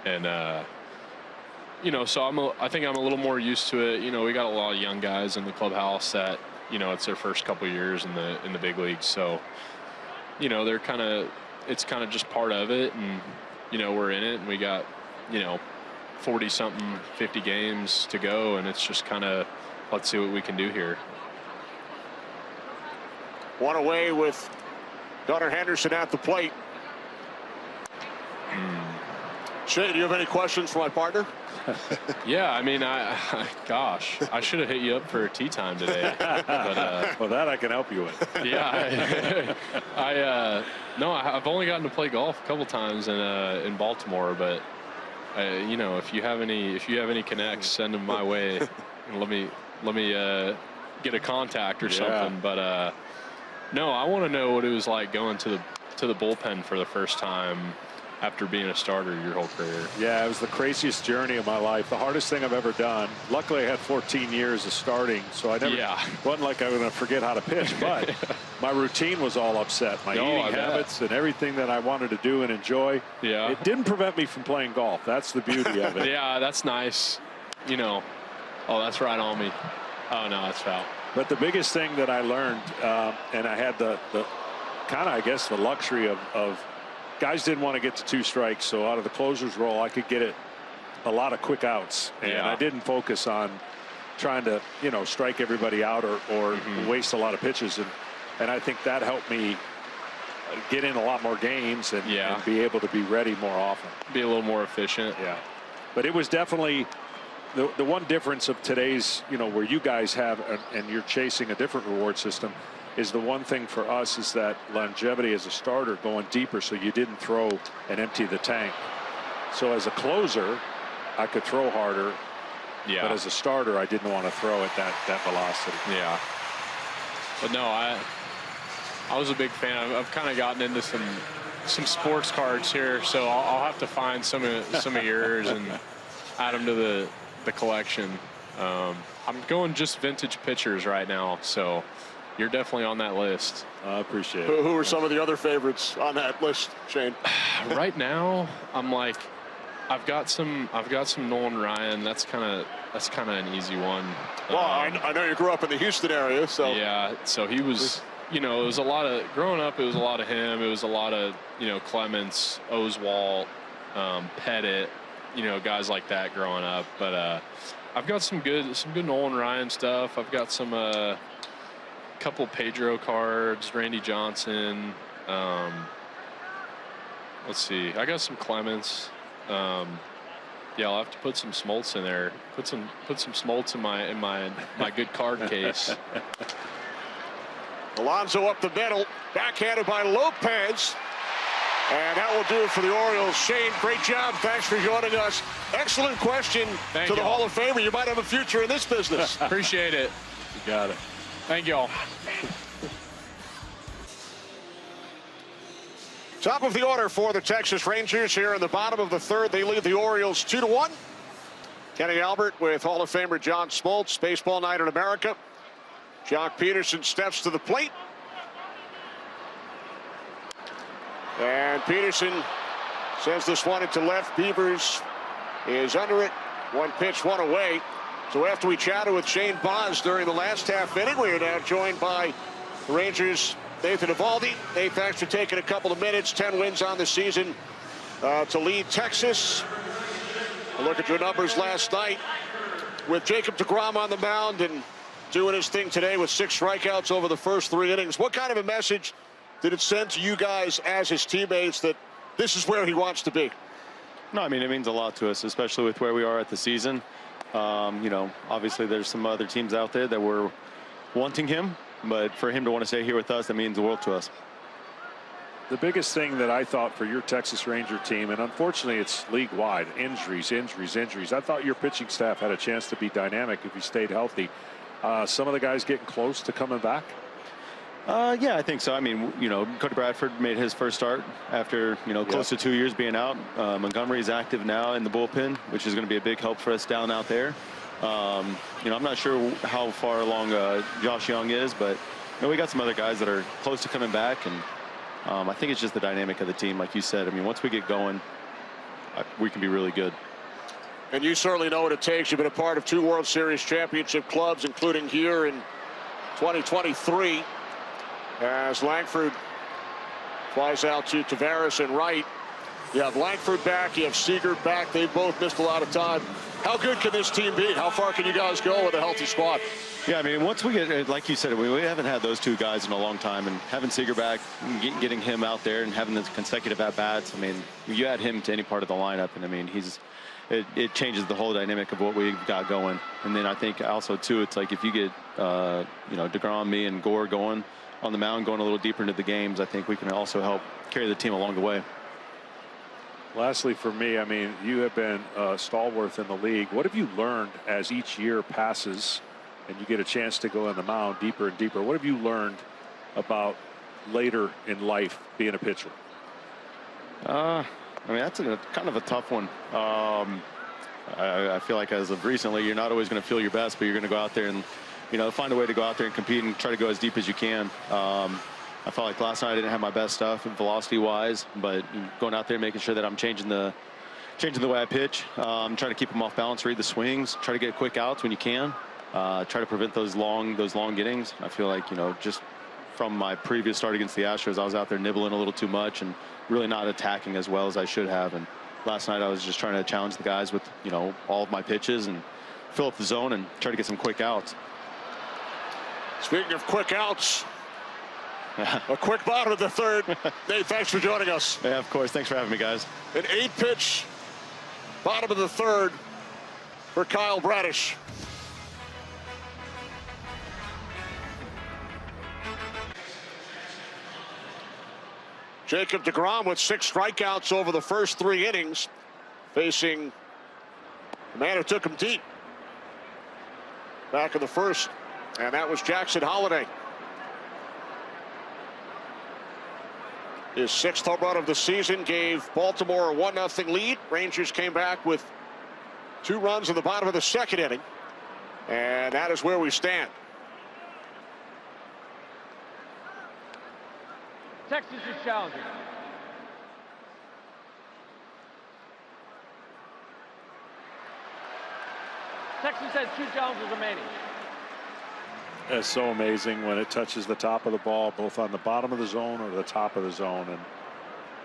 D: and you know, so I think I'm a little more used to it. You know, we got a lot of young guys in the clubhouse that, you know, it's their first couple years in the big leagues, so, you know, it's kind of just part of it, and, you know, we're in it, and we got, you know, 40-something, 50 games to go, and it's just kind of, let's see what we can do here.
A: One away with Gunnar Henderson at the plate. Shane, do you have any questions for my partner?
D: Yeah, I mean, gosh, I should have hit you up for a tea time today. But,
B: well, that I can help you with.
D: Yeah, no, I've only gotten to play golf a couple times in Baltimore, but you know, if you have any connects, send them my way, and let me get a contact or something. But no, I want to know what it was like going to the bullpen for the first time after being a starter your whole career.
B: Yeah, it was the craziest journey of my life. The hardest thing I've ever done. Luckily, I had 14 years of starting, so I never wasn't like I was going to forget how to pitch. But my routine was all upset. My eating habits and everything that I wanted to do and enjoy.
D: Yeah,
B: it didn't prevent me from playing golf. That's the beauty of it.
D: Yeah, that's nice. You know, oh, that's right on me. Oh no, that's foul.
B: But the biggest thing that I learned, and I had the kind of, I guess, the luxury of guys didn't want to get to 2 strikes, so out of the closer's role, I could get it a lot of quick outs, and I didn't focus on trying to, you know, strike everybody out or waste a lot of pitches, and I think that helped me get in a lot more games and be able to be ready more often.
D: Be a little more efficient.
B: Yeah, but it was definitely the one difference of today's, you know, where you guys have and you're chasing a different reward system, is the one thing for us is that longevity as a starter, going deeper, so you didn't throw and empty the tank. So as a closer, I could throw harder, but as a starter, I didn't want to throw at that velocity.
D: Yeah. But no, I was a big fan. I've kind of gotten into some sports cards here, so I'll have to find some of yours and add them to the collection. I'm going just vintage pitchers right now, so you're definitely on that list.
B: I appreciate it.
A: Who are some of the other favorites on that list, Shane?
D: Right now, I'm like, I've got some Nolan Ryan. That's kind of an easy one.
A: Well, I know you grew up in the Houston area, so
D: yeah. So he was, you know, it was a lot of growing up. It was a lot of him. It was a lot of, you know, Clemens, Oswalt, Pettit, you know, guys like that growing up. But I've got some good Nolan Ryan stuff. I've got some couple Pedro cards, Randy Johnson. Let's see, I got some Clements. Yeah, I'll have to put some Smoltz in there. Put some Smoltz in my good card case.
A: Alonso up the middle, backhanded by Lopez. And that will do it for the Orioles. Shane, great job. Thanks for joining us. Excellent question to the Hall of Famer. You might have a future in this business.
D: Appreciate it.
B: You got it.
D: Thank you all.
A: Top of the order for the Texas Rangers here in the bottom of the 3rd. They lead the Orioles 2-1. Kenny Albert with Hall of Famer John Smoltz. Baseball Night in America. Jock Peterson steps to the plate. And Peterson sends this one into left. Beavers is under it. 1 pitch, 1 away. So after we chatted with Shane Baz during the last half inning, we are now joined by the Rangers' Nathan Eovaldi. Nate, thanks for taking a couple of minutes. 10 wins on the season. to lead Texas. A look at your numbers last night with Jacob deGrom on the mound and doing his thing today with 6 strikeouts over the first 3 innings. What kind of a message did it send to you guys as his teammates that this is where he wants to be?
E: No, I mean, it means a lot to us, especially with where we are at the season. You know, obviously there's some other teams out there that were wanting him, but for him to want to stay here with us, that means the world to us.
B: The biggest thing that I thought for your Texas Ranger team, and unfortunately it's league-wide, injuries. I thought your pitching staff had a chance to be dynamic if he stayed healthy. Some of the guys getting close to coming back?
E: Yeah, I think so. I mean, you know, Cody Bradford made his first start after, you know, close to 2 years being out. Montgomery's active now in the bullpen, which is going to be a big help for us down out there. You know, I'm not sure how far along Josh Young is, but, you know, we got some other guys that are close to coming back, and I think it's just the dynamic of the team, like you said. I mean, once we get going, we can be really good.
A: And you certainly know what it takes. You've been a part of 2 World Series championship clubs, including here in 2023. As Langford flies out to Tavares and right. You have Langford back, you have Seager back. They've both missed a lot of time. How good can this team be? How far can you guys go with a healthy squad?
E: Yeah, I mean, once we get, like you said, we haven't had those 2 guys in a long time, and having Seager back, getting him out there and having the consecutive at-bats, I mean, you add him to any part of the lineup, and I mean, it changes the whole dynamic of what we've got going. And then I think also, too, it's like if you get, you know, deGrom, me, and Gore going on the mound, going a little deeper into the games, I think we can also help carry the team along the way.
B: Lastly, for me, I mean, you have been stalwart in the league. What have you learned as each year passes and you get a chance to go on the mound deeper and deeper? What have you learned about later in life being a pitcher?
E: I mean, that's kind of a tough one. I feel like as of recently, you're not always going to feel your best, but you're going to go out there and, you know, find a way to go out there and compete and try to go as deep as you can. I felt like last night I didn't have my best stuff velocity-wise, but going out there making sure that I'm changing the way I pitch, trying to keep them off balance, read the swings, try to get quick outs when you can, try to prevent those long innings. I feel like, you know, just from my previous start against the Astros, I was out there nibbling a little too much and really not attacking as well as I should have. And last night I was just trying to challenge the guys with, you know, all of my pitches and fill up the zone and try to get some quick outs.
A: Speaking of quick outs, a quick bottom of the 3rd. Nate, thanks for joining us.
E: Yeah, of course. Thanks for having me, guys.
A: An 8-pitch bottom of the 3rd for Kyle Bradish. Jacob deGrom with 6 strikeouts over the first 3 innings, facing the man who took him deep back in the first, and that was Jackson Holliday. His 6th home run of the season gave Baltimore a 1-0 lead. Rangers came back with 2 runs in the bottom of the 2nd inning, and that is where we stand.
C: Texas is challenging. Texas has 2 challenges remaining.
B: It's so amazing when it touches the top of the ball, both on the bottom of the zone or the top of the zone. And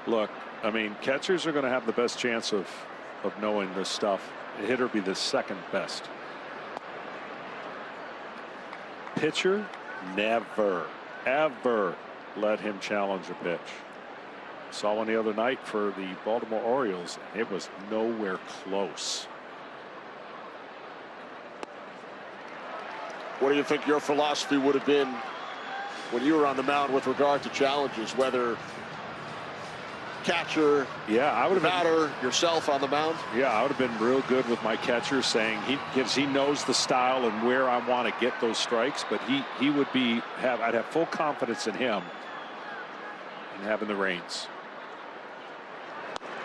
B: look, I mean, catchers are going to have the best chance of knowing this stuff. The hitter be the 2nd best. Pitcher, never, ever let him challenge a pitch. Saw one the other night for the Baltimore Orioles, and it was nowhere close.
A: What do you think your philosophy would have been when you were on the mound with regard to challenges, whether catcher,
B: I would have
A: batter, yourself on the mound?
B: Yeah, I would have been real good with my catcher, saying he knows the style and where I want to get those strikes, but he would I'd have full confidence in him and having the reins.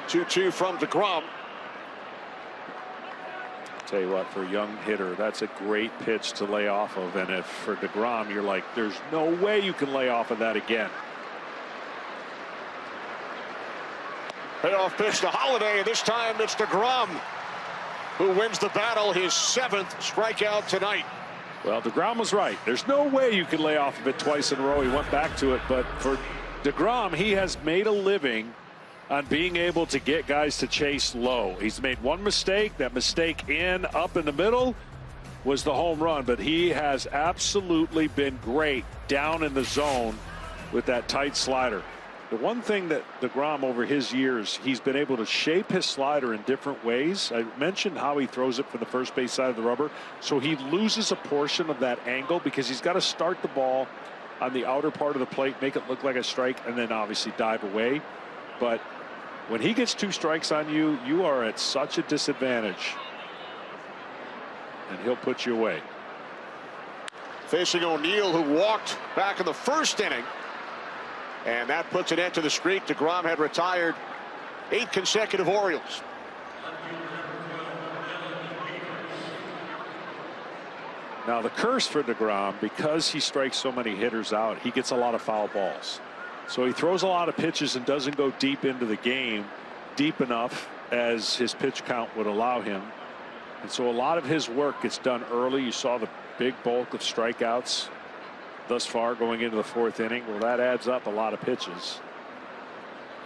A: 2-2 from deGrom.
B: Tell you what, for a young hitter, that's a great pitch to lay off of. And if for deGrom, you're like, there's no way you can lay off of that again.
A: Payoff pitch to Holliday, and this time it's deGrom who wins the battle, his 7th strikeout tonight.
B: Well, deGrom was right. There's no way you can lay off of it twice in a row. He went back to it, but for deGrom, he has made a living on being able to get guys to chase low. He's made one mistake. That mistake up in the middle was the home run, but he has absolutely been great down in the zone with that tight slider. The one thing that DeGrom over his years, he's been able to shape his slider in different ways. I mentioned how he throws it from the first base side of the rubber, so he loses a portion of that angle because he's got to start the ball on the outer part of the plate, make it look like a strike, and then obviously dive away. But when he gets 2 strikes on you, you are at such a disadvantage, and he'll put you away.
A: Facing O'Neill, who walked back in the first inning. And that puts an end to the streak. DeGrom had retired 8 consecutive Orioles.
B: Now the curse for DeGrom, because he strikes so many hitters out, he gets a lot of foul balls. So he throws a lot of pitches and doesn't go deep into the game, deep enough as his pitch count would allow him. And so a lot of his work gets done early. You saw the big bulk of strikeouts thus far going into the 4th inning. Well, that adds up a lot of pitches.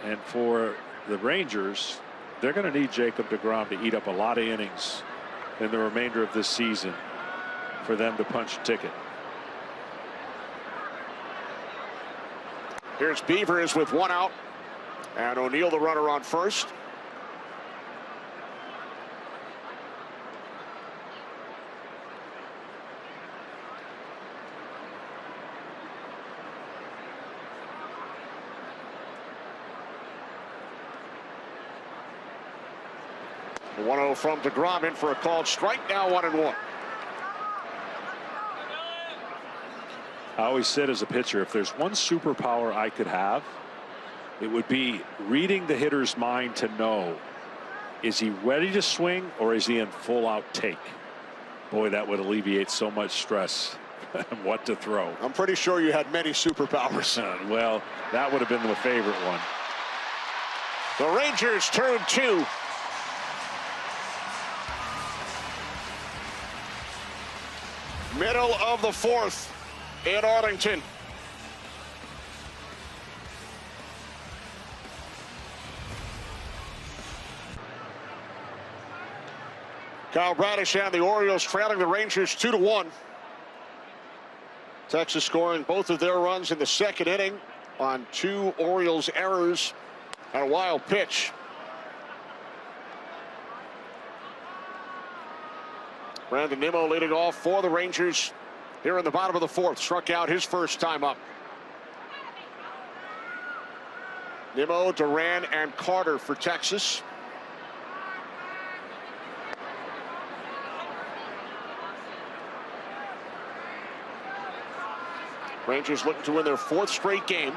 B: And for the Rangers, they're going to need Jacob DeGrom to eat up a lot of innings in the remainder of this season for them to punch a ticket.
A: Here's Beavers with 1 out, and O'Neill the runner on first. The 1-0 from DeGrom, in for a called strike, now 1-1.
B: I always said as a pitcher, if there's one superpower I could have, it would be reading the hitter's mind to know, is he ready to swing or is he in full out take? Boy, that would alleviate so much stress and what to throw.
A: I'm pretty sure you had many superpowers.
B: Well, that would have been the favorite one.
A: The Rangers turn 2. Middle of the 4th in Arlington. Kyle Bradish and the Orioles trailing the Rangers 2-1. Texas scoring both of their runs in the 2nd inning on 2 Orioles errors and a wild pitch. Brandon Nimmo leading off for the Rangers here in the bottom of the 4th. Struck out his first time up. Nimmo, Duran, and Carter for Texas. Rangers looking to win their 4th straight game.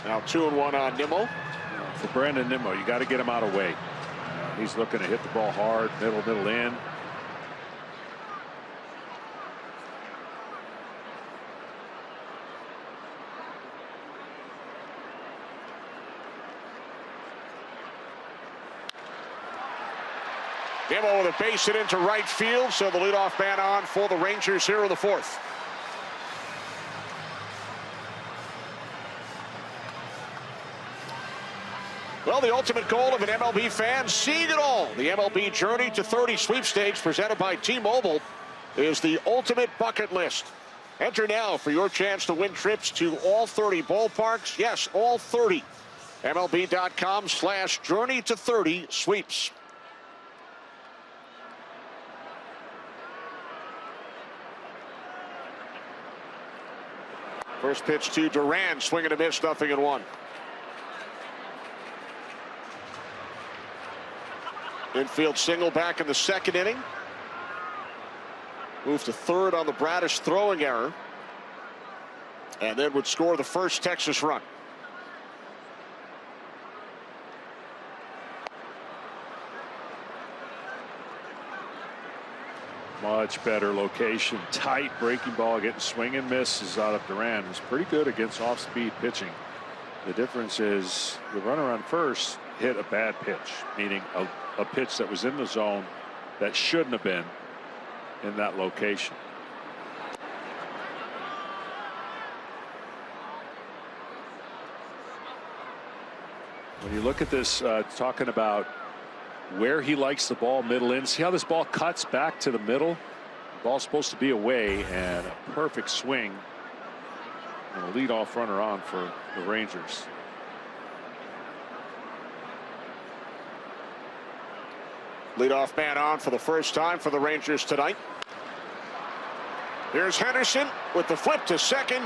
A: Now 2-1 on Nimmo.
B: For Brandon Nimmo, you got to get him out of way. He's looking to hit the ball hard, middle in.
A: Nimmo with a base hit into right field, so the leadoff man on for the Rangers here in the 4th. Well, the ultimate goal of an MLB fan, seeing it all. The MLB Journey to 30 sweepstakes presented by T-Mobile is the ultimate bucket list. Enter now for your chance to win trips to all 30 ballparks. Yes, all 30. MLB.com/Journey to 30 sweeps. First pitch to Duran, swing and a miss, 0-1. Infield single back in the 2nd inning. Moved to 3rd on the Bradish throwing error. And then would score the first Texas run.
B: Much better location. Tight breaking ball, getting swing and misses out of Duran. Was pretty good against off-speed pitching. The difference is the runner on first hit a bad pitch, meaning a pitch that was in the zone that shouldn't have been in that location. When you look at this, talking about where he likes the ball, middle in, see how this ball cuts back to the middle? The ball's supposed to be away, and a perfect swing. And a leadoff runner on for the Rangers.
A: Leadoff man on for the first time for the Rangers tonight. Here's Henderson with the flip to second.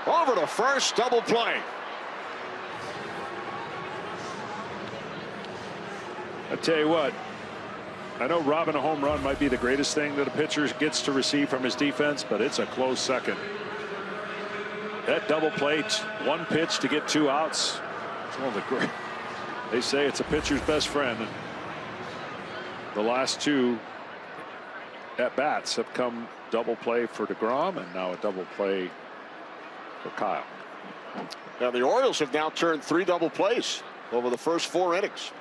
A: Over to first, double play.
B: I tell you what, I know robbing a home run might be the greatest thing that a pitcher gets to receive from his defense, but it's a close second. That double play, one pitch to get 2 outs. It's one of the great. They say it's a pitcher's best friend. The last 2 at bats have come double play for DeGrom, and now a double play for Kyle.
A: Now the Orioles have now turned 3 double plays over the first 4 innings.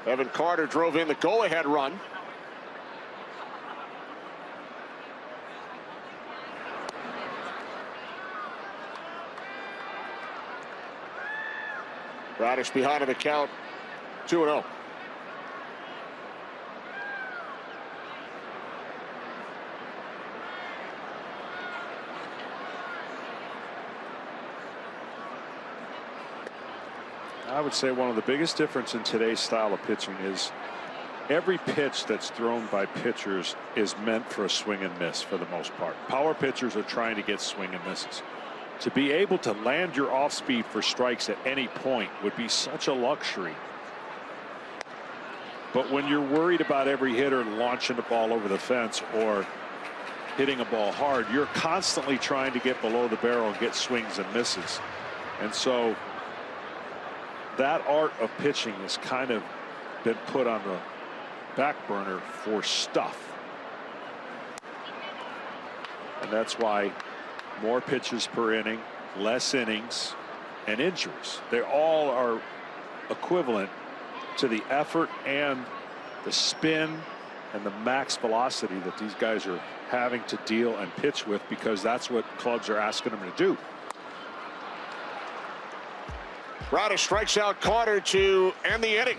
A: Evan Carter drove in the go-ahead run. Radish behind in the count, 2-0.
B: I would say one of the biggest difference in today's style of pitching is every pitch that's thrown by pitchers is meant for a swing and miss for the most part. Power pitchers are trying to get swing and misses. To be able to land your off speed for strikes at any point would be such a luxury. But when you're worried about every hitter launching the ball over the fence or hitting a ball hard, you're constantly trying to get below the barrel and get swings and misses. And so that art of pitching has kind of been put on the back burner for stuff. And that's why more pitches per inning, less innings, and injuries. They all are equivalent to the effort and the spin and the max velocity that these guys are having to deal and pitch with, because that's what clubs are asking them to do.
A: Radish strikes out Carter to end the inning.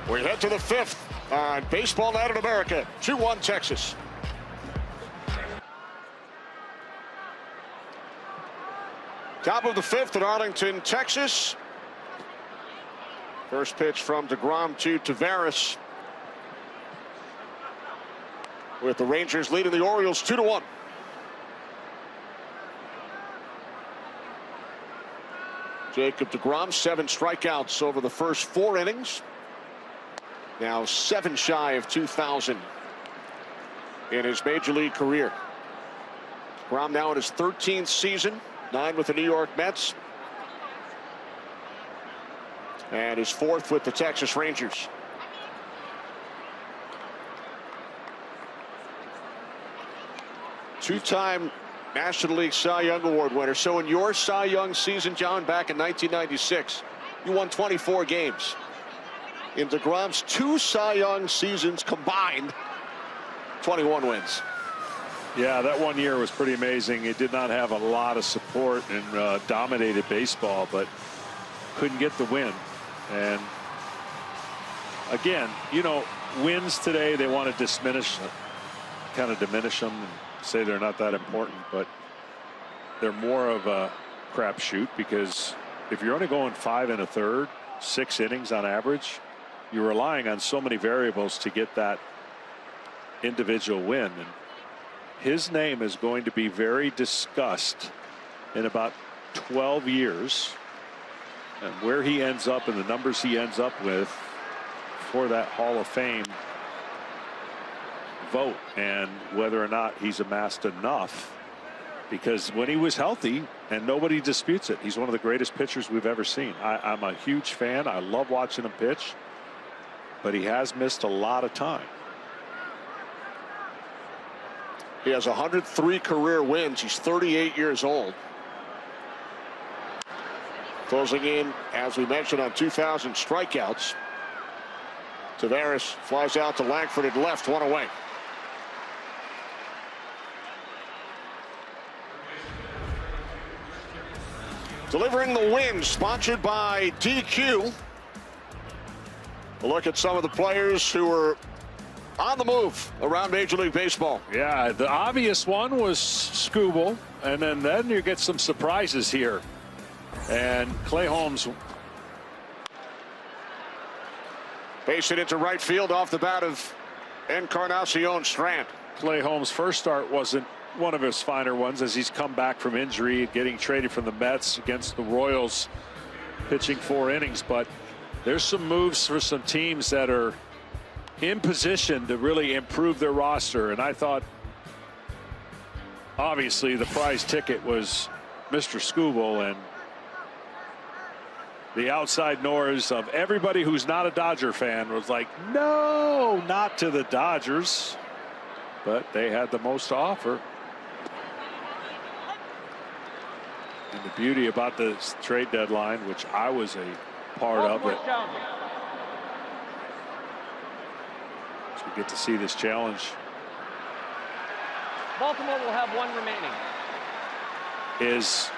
A: We head to the 5th on Baseball Night in America. 2-1 Texas. Top of the 5th at Arlington, Texas. First pitch from DeGrom to Tavares, with the Rangers leading the Orioles 2-1. Jacob DeGrom, 7 strikeouts over the first 4 innings. Now 7 shy of 2,000 in his major league career. DeGrom now in his 13th season, 9 with the New York Mets, and his 4th with the Texas Rangers. Two-time National League Cy Young Award winner. So in your Cy Young season, John, back in 1996, you won 24 games. In DeGrom's 2 Cy Young seasons combined, 21 wins.
B: Yeah, that one year was pretty amazing. He did not have a lot of support and dominated baseball, but couldn't get the win. And again, you know, wins today, they want to kind of diminish them and say they're not that important, but they're more of a crapshoot, because if you're only going 5 1/3, 6 innings on average, you're relying on so many variables to get that individual win. And his name is going to be very discussed in about 12 years, and where he ends up and the numbers he ends up with for that Hall of Fame vote, and whether or not he's amassed enough. Because when he was healthy, and nobody disputes it, he's one of the greatest pitchers we've ever seen. I'm a huge fan. I love watching him pitch, but he has missed a lot of time.
A: He has 103 career wins. He's 38 years old. Closing in, as we mentioned, on 2,000 strikeouts. Tavares flies out to Langford at left, one away. Delivering the win, sponsored by DQ. A look at some of the players who were on the move around Major League Baseball.
B: Yeah, the obvious one was Skubal, and then you get some surprises here. And Clay Holmes.
A: Base it into right field off the bat of Encarnacion Strand.
B: Clay Holmes' first start wasn't one of his finer ones, as he's come back from injury, getting traded from the Mets against the Royals, pitching 4 innings. But there's some moves for some teams that are in position to really improve their roster. And I thought, obviously, the prize ticket was Mr. Skubal, and the outside noise of everybody who's not a Dodger fan was like, no, not to the Dodgers. But they had the most to offer. And the beauty about this trade deadline, which I was a part of it, so we get to see this challenge.
C: Baltimore will have 1 remaining.
B: Is,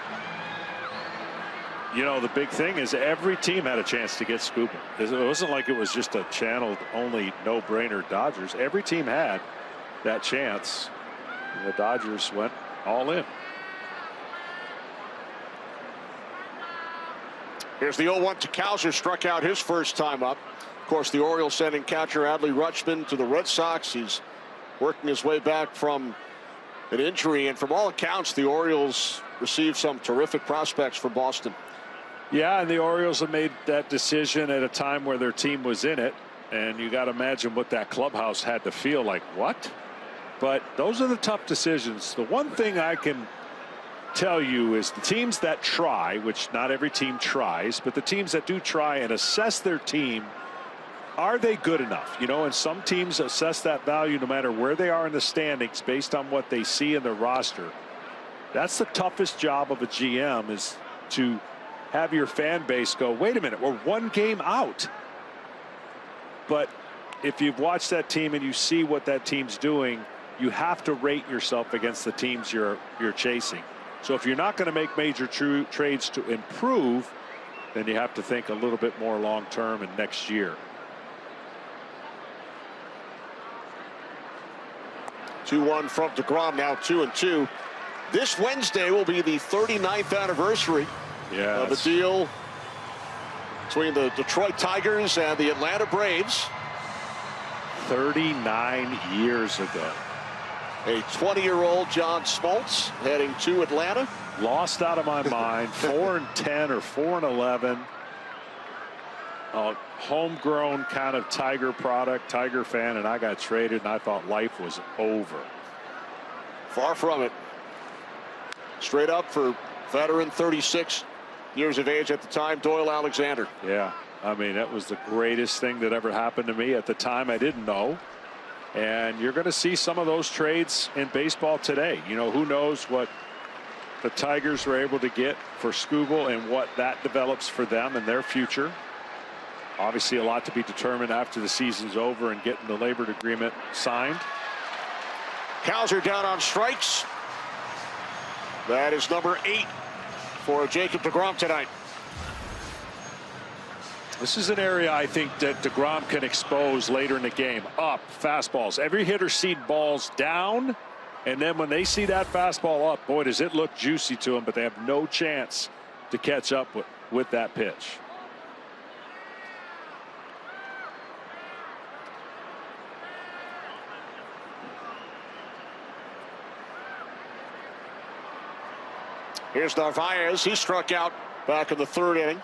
B: you know, the big thing is every team had a chance to get Skubal. It wasn't like it was just a channeled only no-brainer Dodgers. Every team had that chance. And the Dodgers went all in.
A: Here's the 0-1 to Cowser, struck out his first time up. Of course, the Orioles sending catcher Adley Rutschman to the Red Sox. He's working his way back from an injury, and from all accounts, the Orioles received some terrific prospects from Boston.
B: Yeah, and the Orioles have made that decision at a time where their team was in it, and you got to imagine what that clubhouse had to feel like. What? But those are the tough decisions. The one thing I can tell you is the teams that try, which not every team tries, but the teams that do try and assess their team, are they good enough? You know, and some teams assess that value no matter where they are in the standings based on what they see in their roster. That's the toughest job of a GM, is to have your fan base go, wait a minute, we're 1 game out. But if you've watched that team and you see what that team's doing, you have to rate yourself against the teams you're chasing. So if you're not going to make major trades to improve, then you have to think a little bit more long term and next year.
A: 2-1 from DeGrom, now 2-2. This Wednesday will be the 39th anniversary of a deal between the Detroit Tigers and the Atlanta Braves.
B: 39 years ago.
A: A 20-year-old John Smoltz heading to Atlanta.
B: Lost out of my mind. 4-10 or 4-11. A homegrown kind of Tiger product, Tiger fan, and I got traded, and I thought life was over.
A: Far from it. Straight up for veteran, 36 years of age at the time, Doyle Alexander.
B: Yeah, I mean, that was the greatest thing that ever happened to me. At the time, I didn't know. And you're going to see some of those trades in baseball today. You know, who knows what the Tigers were able to get for Skubal and what that develops for them and their future. Obviously, a lot to be determined after the season's over and getting the labor agreement signed.
A: Cowser down on strikes. That is number 8 for Jacob DeGrom tonight.
B: This is an area I think that DeGrom can expose later in the game. Up, fastballs. Every hitter sees balls down, and then when they see that fastball up, boy, does it look juicy to them, but they have no chance to catch up with that pitch.
A: Here's Narvaez. He struck out back in the 3rd inning.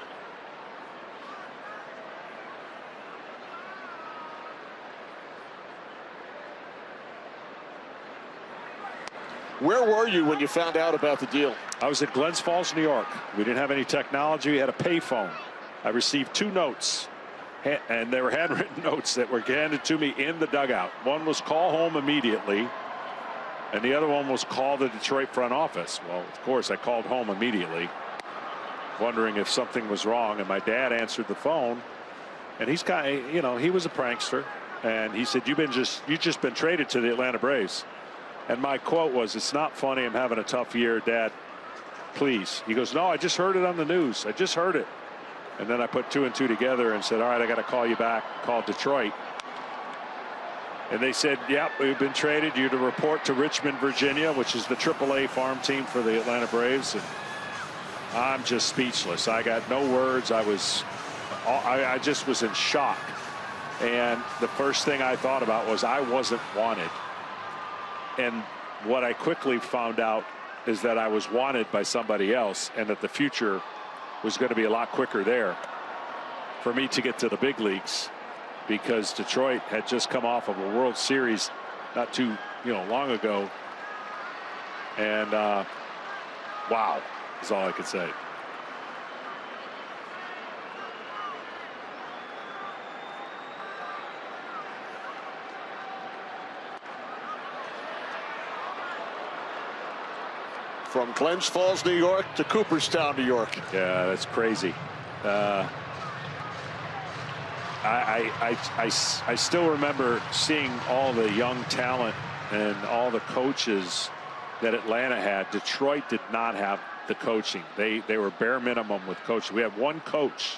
A: Where were you when you found out about the deal?
B: I was at Glens Falls, New York. We didn't have any technology. We had a payphone. I received 2 notes, and they were handwritten notes that were handed to me in the dugout. One was call home immediately, And the other one was call the Detroit front office. Well, of course, I called home immediately, wondering if something was wrong. And my dad answered the phone, and he's kind of, you know, he was a prankster. And he said, you've just been traded to the Atlanta Braves. And my quote was, "It's not funny. I'm having a tough year, Dad. Please." He goes, "No, I just heard it on the news. I just heard it." And then I put 2 and 2 together and said, "All right, I got to call you back." Called Detroit. And they said, "Yep, we've been traded. You're to report to Richmond, Virginia, which is the AAA farm team for the Atlanta Braves." And I'm just speechless. I got no words. I just was in shock. And the first thing I thought about was I wasn't wanted. And what I quickly found out is that I was wanted by somebody else, and that the future was going to be a lot quicker there for me to get to the big leagues, because Detroit had just come off of a World Series not too long ago. And wow, is all I could say.
A: From Glens Falls, New York to Cooperstown, New York.
B: Yeah, that's crazy. I still remember seeing all the young talent and all the coaches that Atlanta had. Detroit did not have the coaching. They were bare minimum with coaching. We had one coach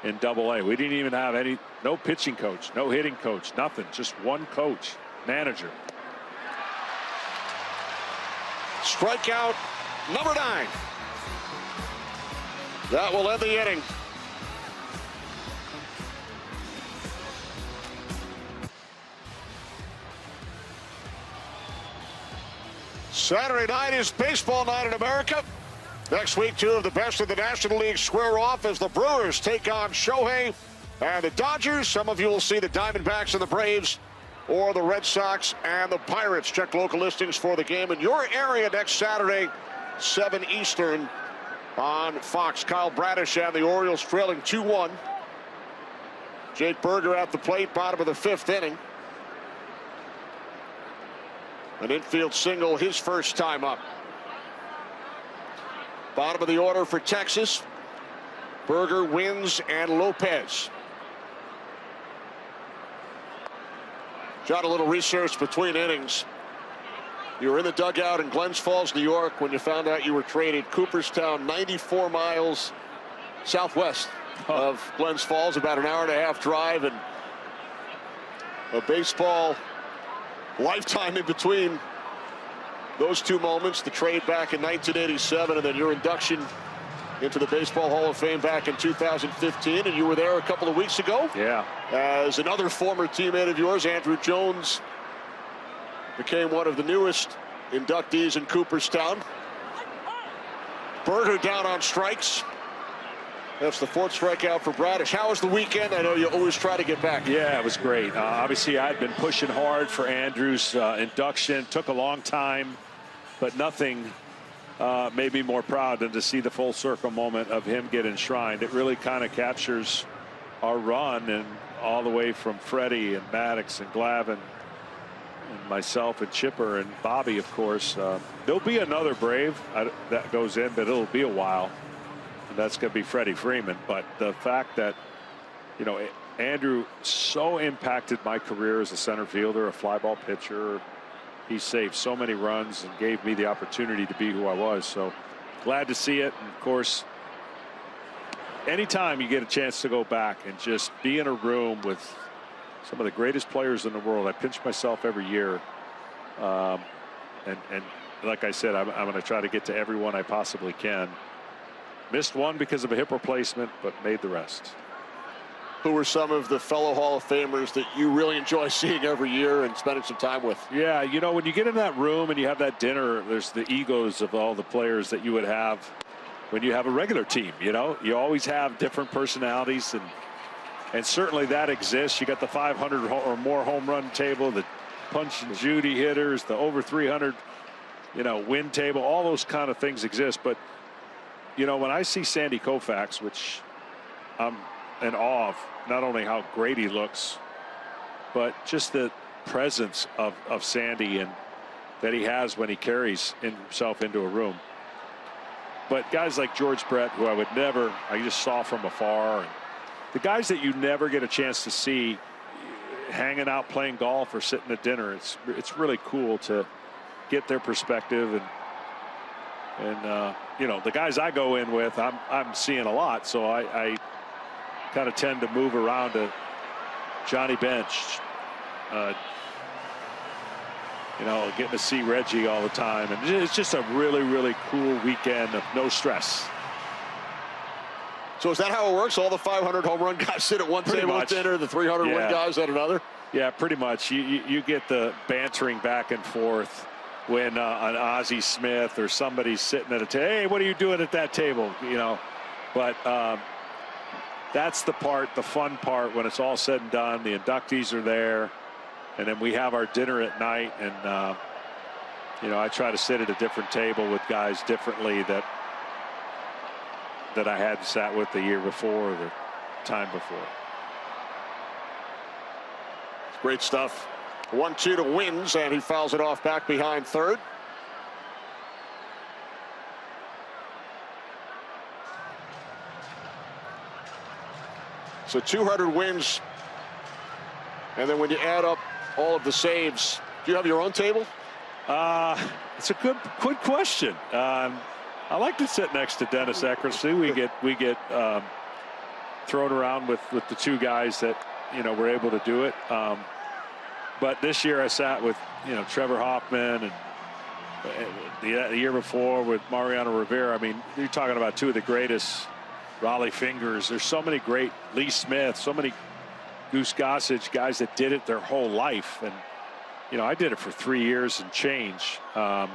B: in Double-A. We didn't even have no pitching coach, no hitting coach, nothing. Just one coach, manager.
A: Strikeout number 9. That will end the inning. Saturday night is baseball night in America. Next week, 2 of the best of the National League square off as the Brewers take on Shohei and the Dodgers. Some of you will see the Diamondbacks and the Braves, or the Red Sox and the Pirates. Check local listings for the game in your area next Saturday, 7 Eastern on Fox. Kyle Bradish and the Orioles trailing 2-1. Jake Berger at the plate, bottom of the 5th inning. An infield single, his first time up. Bottom of the order for Texas, Berger, Wins, and Lopez. Got a little research between innings. You were in the dugout in Glens Falls, New York, when you found out you were traded. Cooperstown, 94 miles southwest of Glens Falls, about an hour-and-a-half drive, and a baseball lifetime in between those 2 moments. The trade back in 1987, and then your induction into the Baseball Hall of Fame back in 2015, and you were there a couple of weeks ago.
B: Yeah.
A: As another former teammate of yours, Andrew Jones, became one of the newest inductees in Cooperstown. Berger down on strikes. That's the 4th strikeout for Bradish. How was the weekend? I know you always try to get back.
B: Yeah, it was great. Obviously, I'd been pushing hard for Andrew's induction. Took a long time, but nothing made me more proud than to see the full circle moment of him get enshrined. It really kind of captures our run, and all the way from Freddie and Maddox and Glavine and myself and Chipper and Bobby, of course. There'll be another Brave that goes in, but it'll be a while. And that's going to be Freddie Freeman. But the fact that, Andrew so impacted my career as a center fielder, a fly ball pitcher. He saved so many runs and gave me the opportunity to be who I was. So glad to see it. And of course, anytime you get a chance to go back and just be in a room with some of the greatest players in the world, I pinch myself every year. And like I said, I'm going to try to get to everyone I possibly can. Missed one because of a hip replacement, but made the rest.
A: Who are some of the fellow Hall of Famers that you really enjoy seeing every year and spending some time with?
B: Yeah, when you get in that room and you have that dinner, there's the egos of all the players that you would have when you have a regular team. You always have different personalities, and certainly that exists. You got the 500 or more home run table, the punch and Judy hitters, the over 300 win table. All those kind of things exist. But when I see Sandy Koufax, which I'm in awe of, not only how great he looks, but just the presence of Sandy. And that he has when he carries himself into a room. But guys like George Brett, who I just saw from afar, and the guys that you never get a chance to see hanging out playing golf or sitting at dinner, it's really cool to get their perspective. And you know, the guys I go in with, I'm seeing a lot, so I kind of tend to move around to Johnny Bench, you know, getting to see Reggie all the time, and it's just a really, really cool weekend of no stress.
A: So is that how it works? All the 500 home run guys sit at one table at dinner, the 300 win guys at another?
B: Yeah, pretty much. You get the bantering back and forth when an Ozzie Smith or somebody's sitting at a table. Hey, what are you doing at that table? You know, but that's the fun part when it's all said and done. The inductees are there, and then we have our dinner at night. And you know, I try to sit at a different table with guys differently that I had sat with the year before or the time before.
A: Great stuff. 1-2 to Wins, and he fouls it off back behind third. So 200 wins, and then when you add up all of the saves, do you have your own table?
B: It's a good question. I like to sit next to Dennis Eckersley. We get thrown around with the two guys that, you know, were able to do it. But this year I sat with, you know, Trevor Hoffman, and the year before with Mariano Rivera. I mean, you're talking about two of the greatest. Raleigh Fingers. There's so many great, Lee Smith, so many Goose Gossage guys that did it their whole life. And, you know, I did it for 3 years and change. And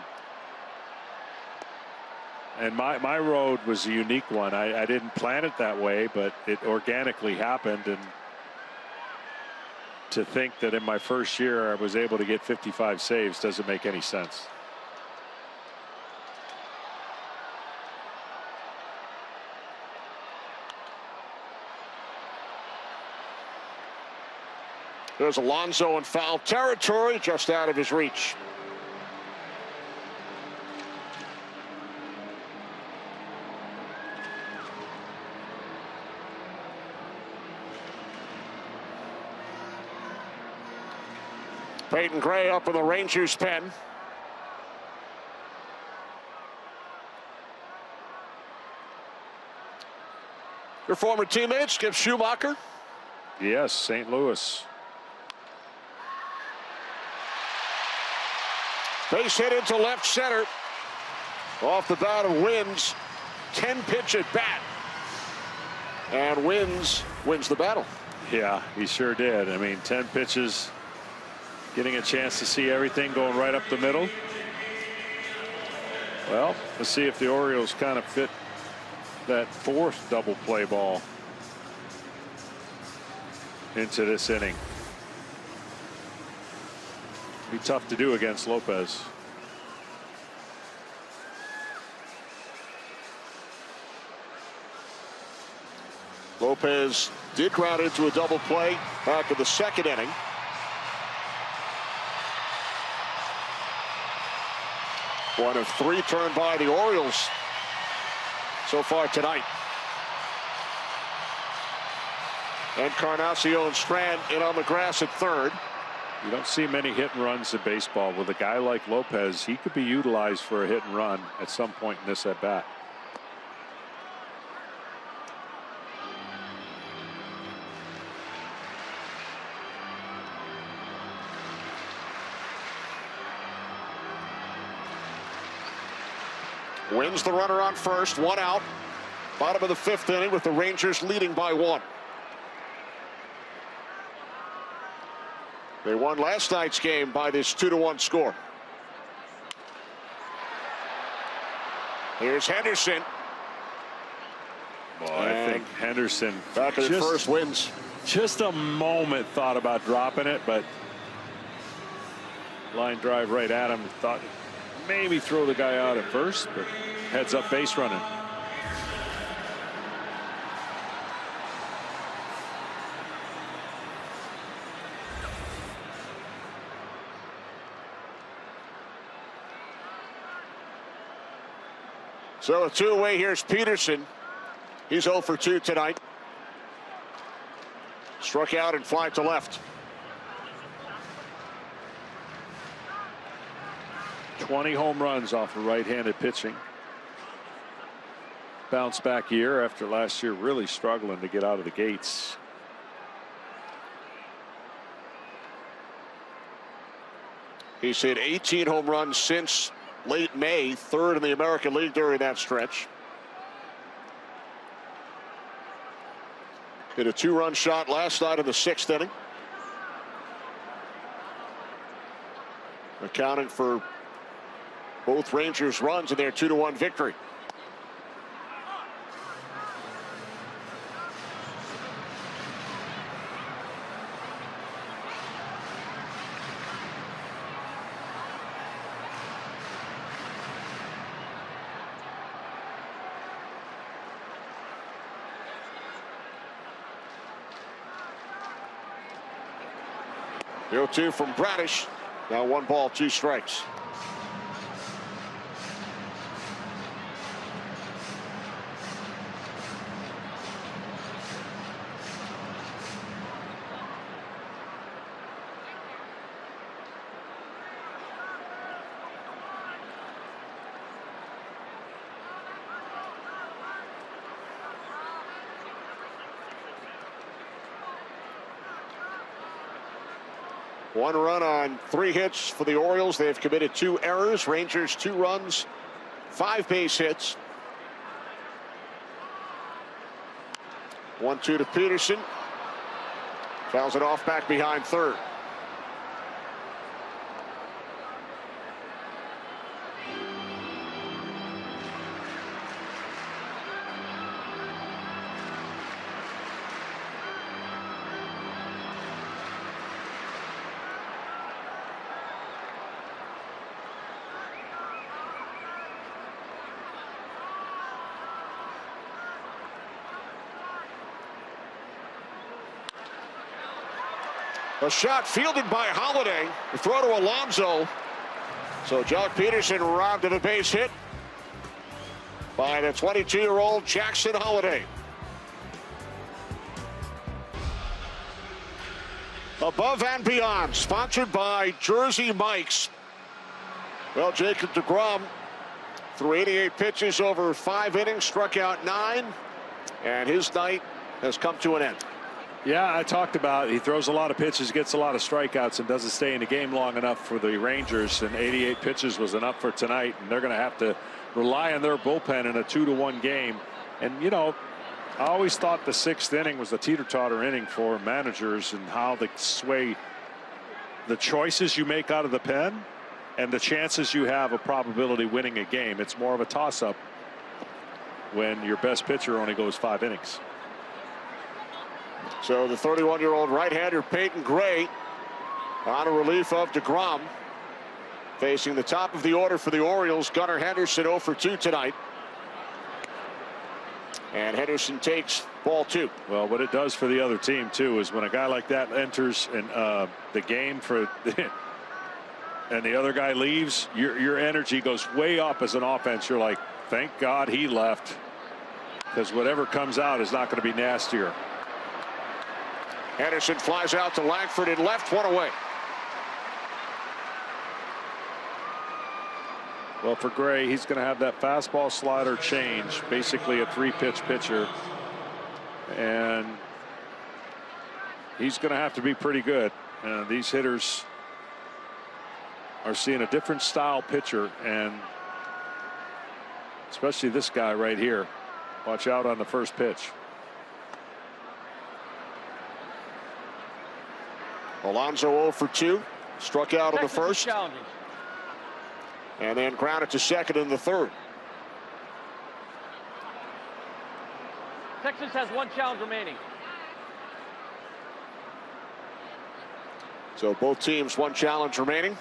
B: my road was a unique one. I didn't plan it that way, but it organically happened. And to think that in my first year I was able to get 55 saves doesn't make any sense.
A: There's Alonso in foul territory, just out of his reach. Peyton Gray up in the Rangers' pen. Your former teammates, Skip Schumacher.
B: Yes, St. Louis.
A: Base hit into left center. Off the bat of Wins. 10-pitch at bat. And Wins wins the battle.
B: Yeah, he sure did. I mean, 10 pitches, getting a chance to see everything going right up the middle. Well, let's see if the Orioles kind of fit that fourth double play ball into this inning. Be tough to do against Lopez.
A: Lopez did ground into a double play back in the second inning. One of three turned by the Orioles so far tonight. Encarnacion Strand in on the grass at third.
B: You don't see many hit and runs in baseball. With a guy like Lopez, he could be utilized for a hit and run at some point in this at bat.
A: Wins the runner on first, one out. Bottom of the fifth inning with the Rangers leading by one. They won last night's game by this 2-1 score. Here's Henderson.
B: Boy, I think Henderson
A: back at first wins.
B: Just a moment thought about dropping it, but line drive right at him. Thought maybe throw the guy out at first, but heads up base running.
A: So a 2 away. Here's Peterson. He's 0 for 2 tonight. Struck out and fly to left.
B: 20 home runs off of right-handed pitching. Bounce back year after last year really struggling to get out of the gates.
A: He's hit 18 home runs since late May, 3rd in the American League during that stretch. Hit a 2-run shot last night in the 6th inning. Accounting for both Rangers runs in their 2-1 victory. The 0-2 from Bradish. Now 1 ball, 2 strikes. One run on 3 hits for the Orioles. They've committed 2 errors. Rangers 2 runs, 5 base hits. 1-2 to Peterson. Fouls it off back behind third. A shot fielded by Holiday. The throw to Alonso. So Jock Peterson robbed of a base hit by the 22-year-old Jackson Holiday. Above and Beyond, sponsored by Jersey Mike's. Well, Jacob deGrom threw 88 pitches over 5 innings, struck out 9, and his night has come to an end.
B: Yeah, I talked about he throws a lot of pitches, gets a lot of strikeouts, and doesn't stay in the game long enough for the Rangers. And 88 pitches was enough for tonight, and they're going to have to rely on their bullpen in a 2-1 game. And, you know, I always thought the 6th inning was a teeter-totter inning for managers and how they sway the choices you make out of the pen and the chances you have of probability winning a game. It's more of a toss-up when your best pitcher only goes 5 innings.
A: So the 31-year-old right-hander Peyton Gray on a relief of deGrom. Facing the top of the order for the Orioles, Gunnar Henderson 0 for 2 tonight. And Henderson takes ball 2.
B: Well, what it does for the other team, too, is when a guy like that enters in, the game for and the other guy leaves, your energy goes way up as an offense. You're like, thank God he left, because whatever comes out is not going to be nastier.
A: Henderson flies out to Langford and left, 1 away.
B: Well, for Gray, he's going to have that fastball slider change, basically a 3-pitch pitcher. And he's going to have to be pretty good. These hitters are seeing a different style pitcher, and especially this guy right here. Watch out on the first pitch.
A: Alonso 0 for 2. Struck out on the first.
C: Challenging.
A: And then grounded to second in the 3rd.
C: Texas has 1 challenge remaining.
A: So both teams 1 challenge remaining.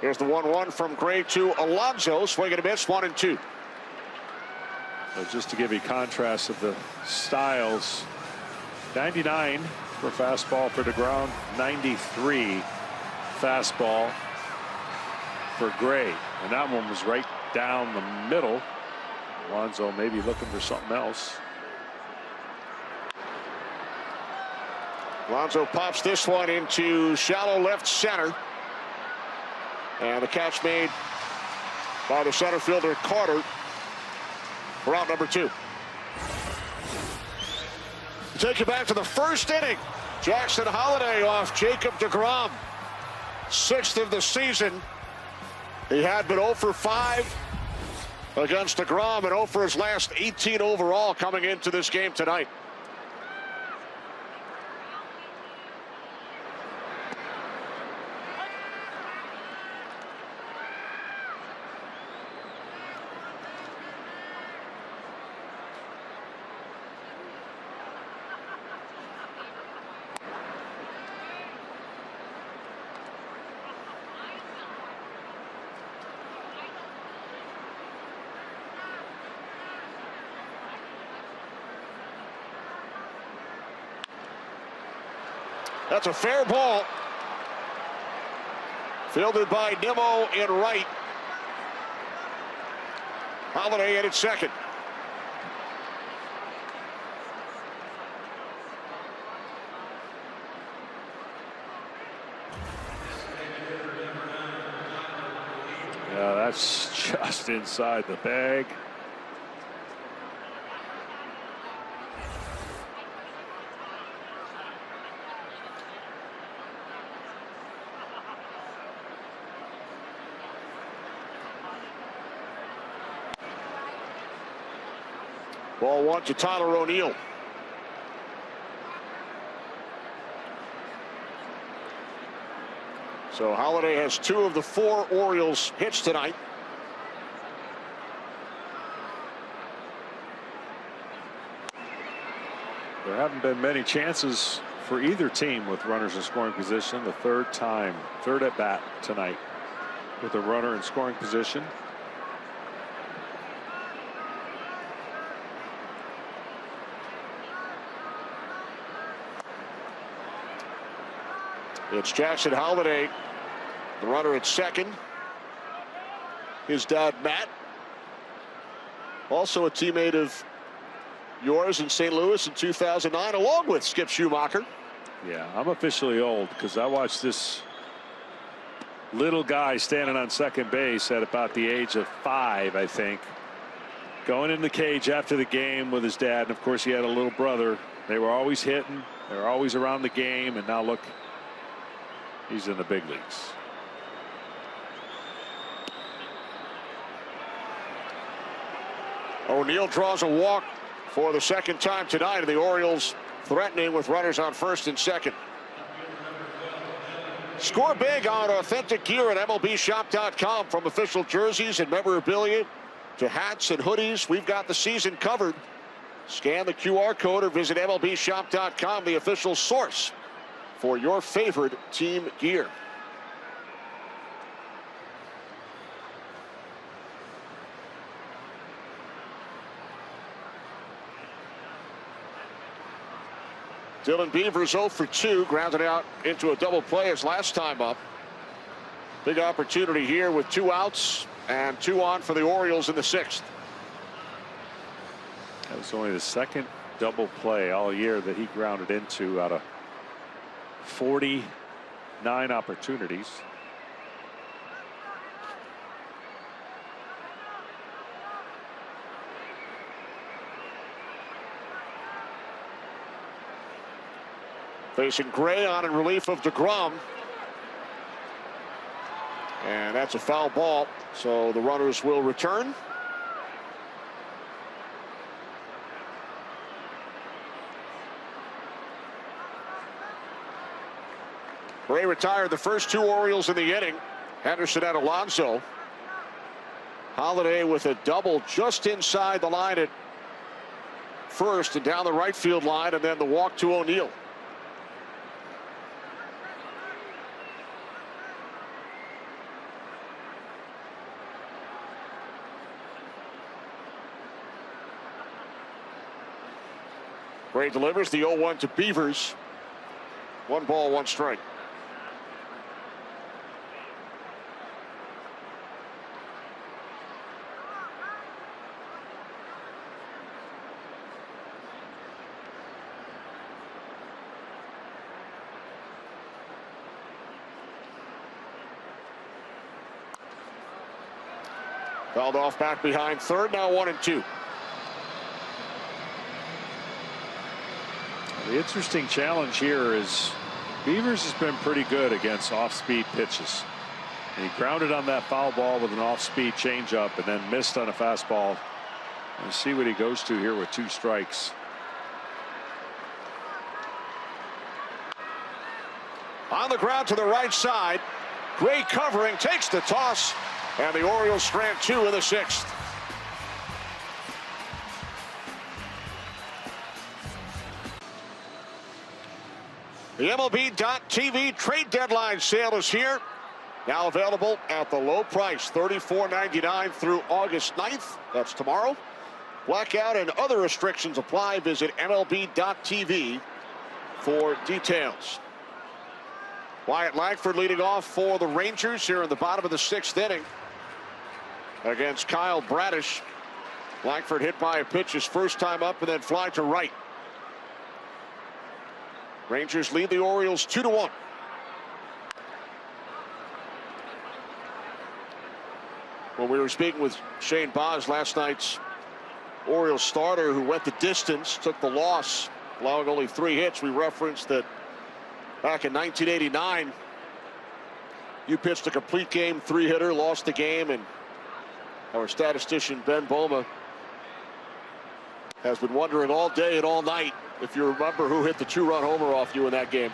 A: Here's the 1-1 from Gray to Alonso. Swing and a miss, 1-2.
B: So just to give you contrast of the styles, 99 for fastball for DeGrom, 93 fastball for Gray. And that one was right down the middle. Alonso maybe looking for something else.
A: Alonso pops this one into shallow left center. And the catch made by the center fielder Carter for out number 2. Take you back to the first inning. Jackson Holliday off Jacob DeGrom. 6th of the season. He had been 0 for 5 against DeGrom and 0 for his last 18 overall coming into this game tonight. That's a fair ball. Fielded by Nimmo in right. Holliday in at second.
B: Yeah, that's just inside the bag.
A: Ball 1 to Tyler O'Neill. So Holliday has 2 of the 4 Orioles hits tonight.
B: There haven't been many chances for either team with runners in scoring position. The third at bat tonight with a runner in scoring position.
A: It's Jackson Holliday, the runner at second. His dad, Matt, also a teammate of yours in St. Louis in 2009, along with Skip Schumacher.
B: Yeah, I'm officially old because I watched this little guy standing on second base at about the age of 5, I think, going in the cage after the game with his dad. And of course, he had a little brother. They were always hitting. They were always around the game. And now look, he's in the big leagues.
A: O'Neill draws a walk for the second time tonight, and the Orioles threatening with runners on first and second. Score big on authentic gear at MLBshop.com. From official jerseys and memorabilia to hats and hoodies, we've got the season covered. Scan the QR code or visit MLBshop.com, the official source for your favorite team gear. Dylan Beavers 0 for 2, grounded out into a double play his last time up. Big opportunity here with 2 outs and 2 on for the Orioles in the 6th.
B: That was only the second double play all year that he grounded into out of 49 opportunities.
A: Facing Gray on in relief of DeGrom. And that's a foul ball, so the runners will return. Gray retired the first 2 Orioles in the inning. Henderson and Alonso. Holliday with a double just inside the line at first and down the right field line, and then the walk to O'Neill. Gray delivers the 0-1 to Beavers. 1 ball, 1 strike. Fouled off back behind third. Now 1-2.
B: The interesting challenge here is Beavers has been pretty good against off-speed pitches. And he grounded on that foul ball with an off-speed changeup and then missed on a fastball. Let's see what he goes to here with 2 strikes.
A: On the ground to the right side. Gray covering, takes the toss, and the Orioles strand 2 in the 6th. The MLB.TV trade deadline sale is here. Now available at the low price, $34.99 through August 9th. That's tomorrow. Blackout and other restrictions apply. Visit MLB.TV for details. Wyatt Langford leading off for the Rangers here in the bottom of the 6th inning against Kyle Bradish. Langford hit by a pitch his first time up and then fly to right. Rangers lead the Orioles 2-1. When we were speaking with Shane Baz, last night's Orioles starter who went the distance, took the loss, allowing only 3 hits, we referenced that back in 1989, you pitched a complete game 3-hitter, lost the game, and our statistician Ben Boma has been wondering all day and all night if you remember who hit the 2-run homer off you in that game.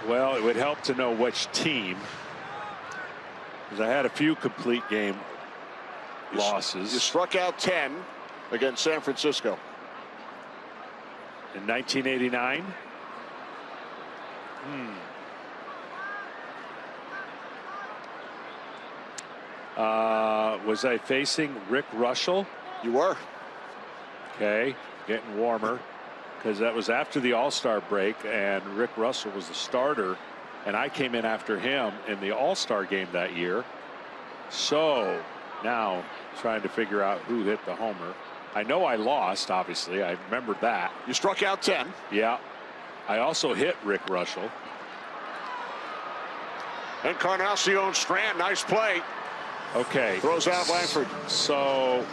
B: Well, it would help to know which team, because I had a few complete game losses.
A: You struck out 10 against San Francisco.
B: In 1989? Was I facing Rick Russell?
A: You were.
B: Okay, getting warmer, because that was after the All-Star break, and Rick Russell was the starter, and I came in after him in the All-Star game that year. So now trying to figure out who hit the homer. I know I lost, obviously. I remembered that.
A: You struck out 10.
B: Yeah. I also hit Rick Russell.
A: Encarnacion Strand, nice play.
B: Okay.
A: Throws out Langford.
B: So,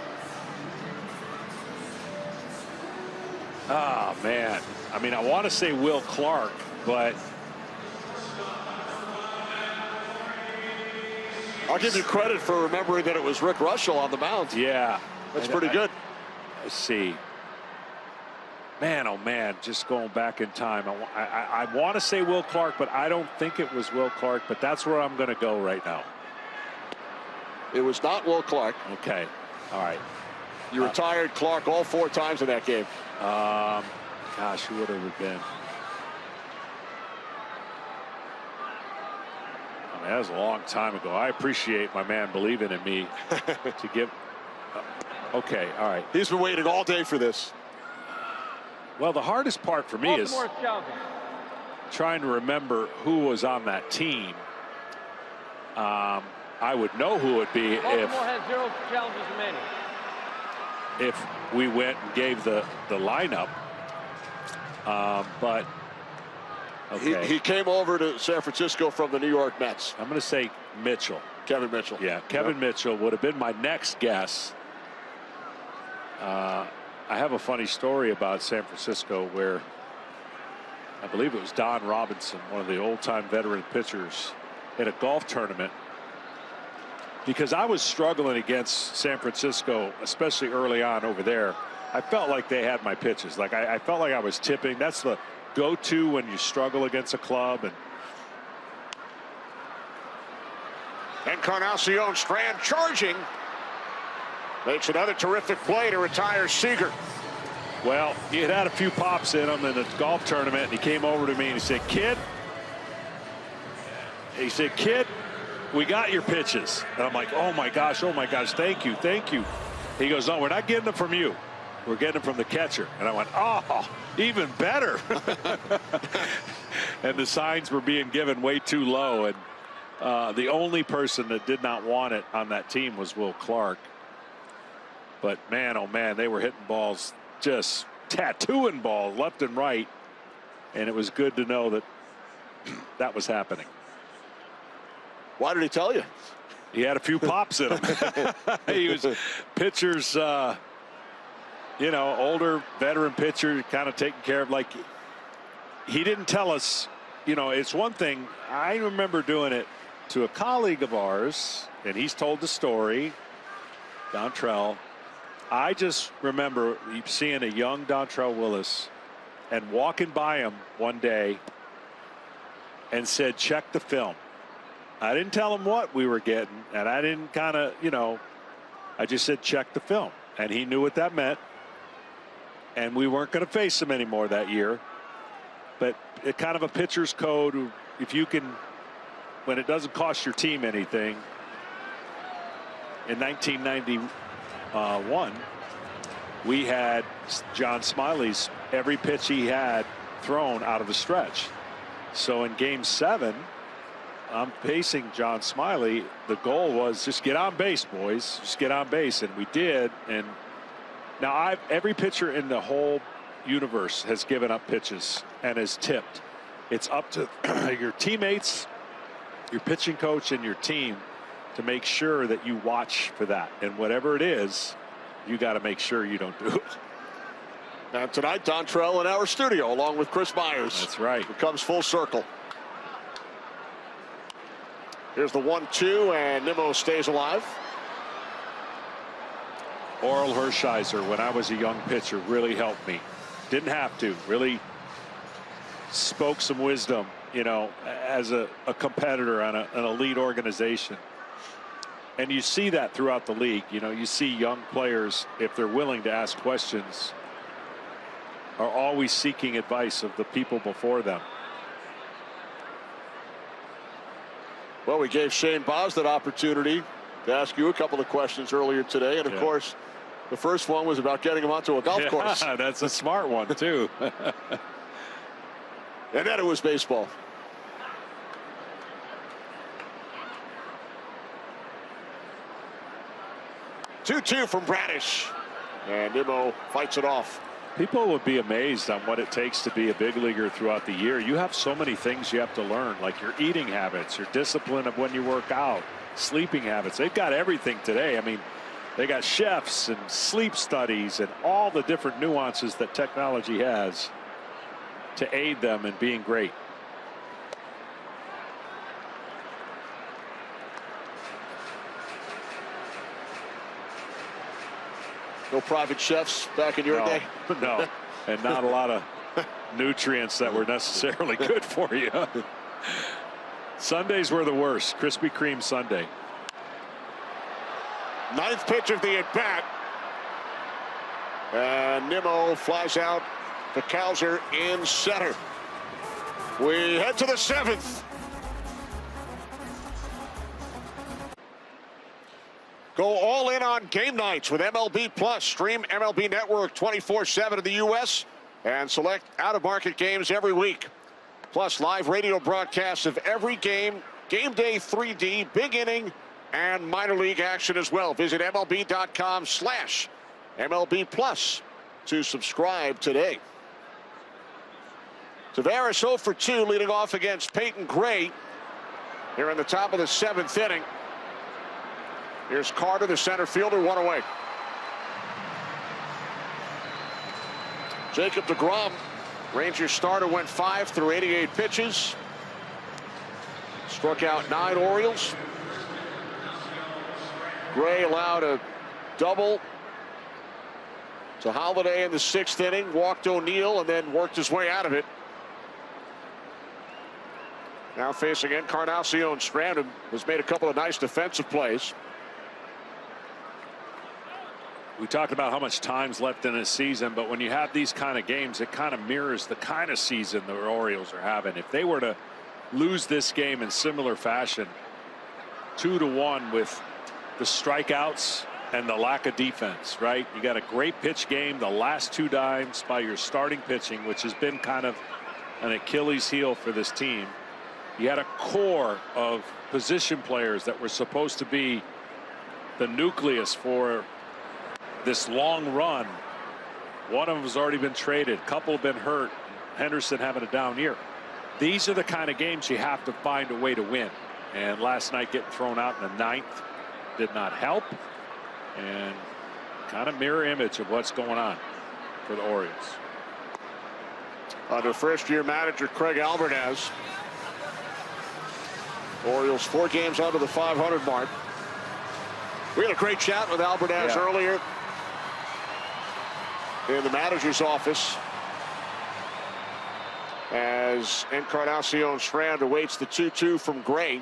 B: man. I mean, I want to say Will Clark, but
A: I'll give you credit for remembering that it was Rick Russell on the mound.
B: yeah,
A: That's pretty good.
B: Let's see. Man, oh man, just going back in time. I want to say Will Clark, but I don't think it was Will Clark, but that's where I'm going to go right now.
A: It was not Will Clark.
B: Okay. All right.
A: You retired Clark all 4 times in that game.
B: Gosh, who would it have been? I mean, that was a long time ago. I appreciate my man believing in me to give. Okay. All right.
A: He's been waiting all day for this.
B: Well, the hardest part for me is trying to remember who was on that team. I would know who it would be
C: has 0 challenges remaining.
B: if we went and gave the lineup. But okay.
A: He came over to San Francisco from the New York Mets.
B: I'm going to say Mitchell.
A: Kevin Mitchell.
B: Yeah, Kevin Mitchell would have been my next guess. I have a funny story about San Francisco where I believe it was Don Robinson, one of the old-time veteran pitchers, at a golf tournament, because I was struggling against San Francisco, especially early on over there. I felt like they had my pitches. Like I felt like I was tipping. That's the go-to when you struggle against a club. And
A: Encarnacion Strand charging. Makes another terrific play to retire Seager.
B: well, he had a few pops in him in the golf tournament, and he came over to me and he said, kid, we got your pitches. And I'm like, oh my gosh, thank you. He goes, no, we're not getting them from you. we're getting them from the catcher. And I went, oh, even better. And the signs were being given way too low. And the only person that did not want it on that team was Will Clark. But man, oh man, they were hitting balls, just tattooing balls left and right. And it was good to know that that was happening.
A: Why did he tell you?
B: He had a few pops in him. He was pitchers, you know, older veteran pitcher, kind of taking care of, like, he didn't tell us, you know, it's one thing. I remember doing it to a colleague of ours, and he's told the story, Dontrell. I just remember seeing a young Dontrell Willis and walking by him one day and said, check the film. I didn't tell him what we were getting, and I didn't kind of, you know, I just said, check the film. And he knew what that meant. And we weren't going to face him anymore that year. But it kind of a pitcher's code, if you can, when it doesn't cost your team anything. In 1991, we had John Smiley's every pitch he had thrown out of the stretch. So in Game 7, I'm pacing John Smiley. The goal was just get on base, boys. Just get on base, and we did. And now every pitcher in the whole universe has given up pitches and has tipped. It's up to your teammates, your pitching coach, and your team to make sure that you watch for that. And whatever it is, you got to make sure you don't do it.
A: And tonight, Dontrell in our studio, along with Chris Myers.
B: That's right.
A: It comes full circle. Here's the 1-2, and Nimmo stays alive.
B: Oral Hershiser, when I was a young pitcher, really helped me. Didn't have to. Really spoke some wisdom, you know, as a competitor on an elite organization. And you see that throughout the league. You know, you see young players, if they're willing to ask questions, are always seeking advice of the people before them.
A: Well, we gave Shane Boz that opportunity to ask you a couple of questions earlier today. And, of course, the first one was about getting him onto a golf course.
B: That's a smart one, too.
A: And then it was baseball. Two from Bradish. And Nimmo fights it off.
B: People would be amazed on what it takes to be a big leaguer throughout the year. You have so many things you have to learn, like your eating habits, your discipline of when you work out, sleeping habits. They've got everything today. I mean, they got chefs and sleep studies and all the different nuances that technology has to aid them in being great.
A: No private chefs back in your day?
B: No, and not a lot of nutrients that were necessarily good for you. Sundays were the worst. Krispy Kreme Sunday.
A: Ninth pitch of the at-bat. And Nimmo flies out to Cowser in center. We head to the seventh. Go all in on game nights with MLB Plus. Stream MLB Network 24/7 in the U.S. and select out-of-market games every week. Plus live radio broadcasts of every game, game day 3D, big inning, and minor league action as well. Visit MLB.com/MLB Plus to subscribe today. Tavares 0 for 2 leading off against Peyton Gray here in the top of the seventh inning. Here's Carter, the center fielder, one away. Jacob deGrom, Rangers starter, went 5 through 88 pitches. Struck out 9 Orioles. Gray allowed a double to Holiday in the 6th inning, walked O'Neill, and then worked his way out of it. Now facing Encarnacion Strand, has made a couple of nice defensive plays.
B: We talked about how much time's left in a season, but when you have these kind of games, it kind of mirrors the kind of season the Orioles are having. If they were to lose this game in similar fashion, 2-1 with the strikeouts and the lack of defense, right? You got a great pitch game the last 2 dimes by your starting pitching, which has been kind of an Achilles heel for this team. You had a core of position players that were supposed to be the nucleus for this long run. One of them has already been traded. A couple have been hurt. Henderson having a down year. These are the kind of games you have to find a way to win. And last night getting thrown out in the 9th did not help. And kind of mirror image of what's going on for the Orioles.
A: Under first-year manager Craig Albertaz, Orioles 4 games under the 500 mark. We had a great chat with Albertaz earlier in the manager's office as Encarnacion Strand awaits the 2-2 from Gray.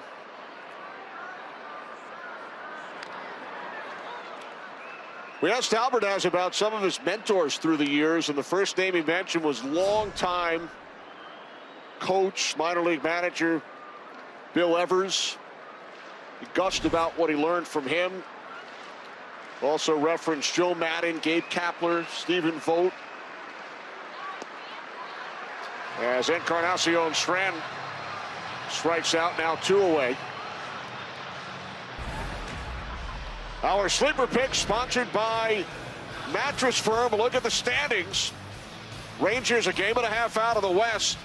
A: We asked Albertaz about some of his mentors through the years, and the first name he mentioned was longtime coach, minor league manager Bill Evers. He gushed about what he learned from him. Also referenced Joe Madden, Gabe Kapler, Stephen Vogt. As Encarnacion Strand strikes out, now 2 away. Our sleeper pick sponsored by Mattress Firm. Look at the standings. Rangers a game and a half out of the West.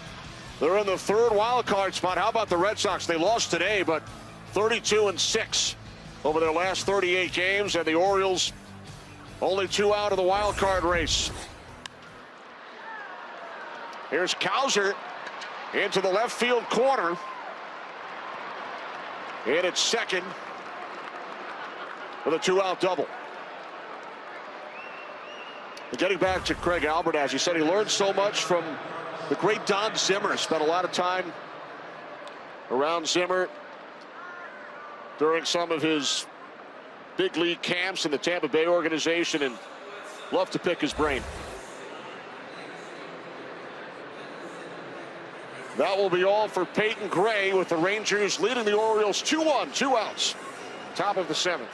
A: They're in the 3rd wild card spot. How about the Red Sox? They lost today, but 32-6 over their last 38 games. And the Orioles only 2 out of the wild card race. Here's Cowser into the left field corner. And it's second with a 2-out double. And getting back to Craig Albertaz, he said he learned so much from the great Don Zimmer. Spent a lot of time around Zimmer during some of his big league camps in the Tampa Bay organization, and loved to pick his brain. That will be all for Peyton Gray, with the Rangers leading the Orioles 2-1, 2 outs. Top of the 7th.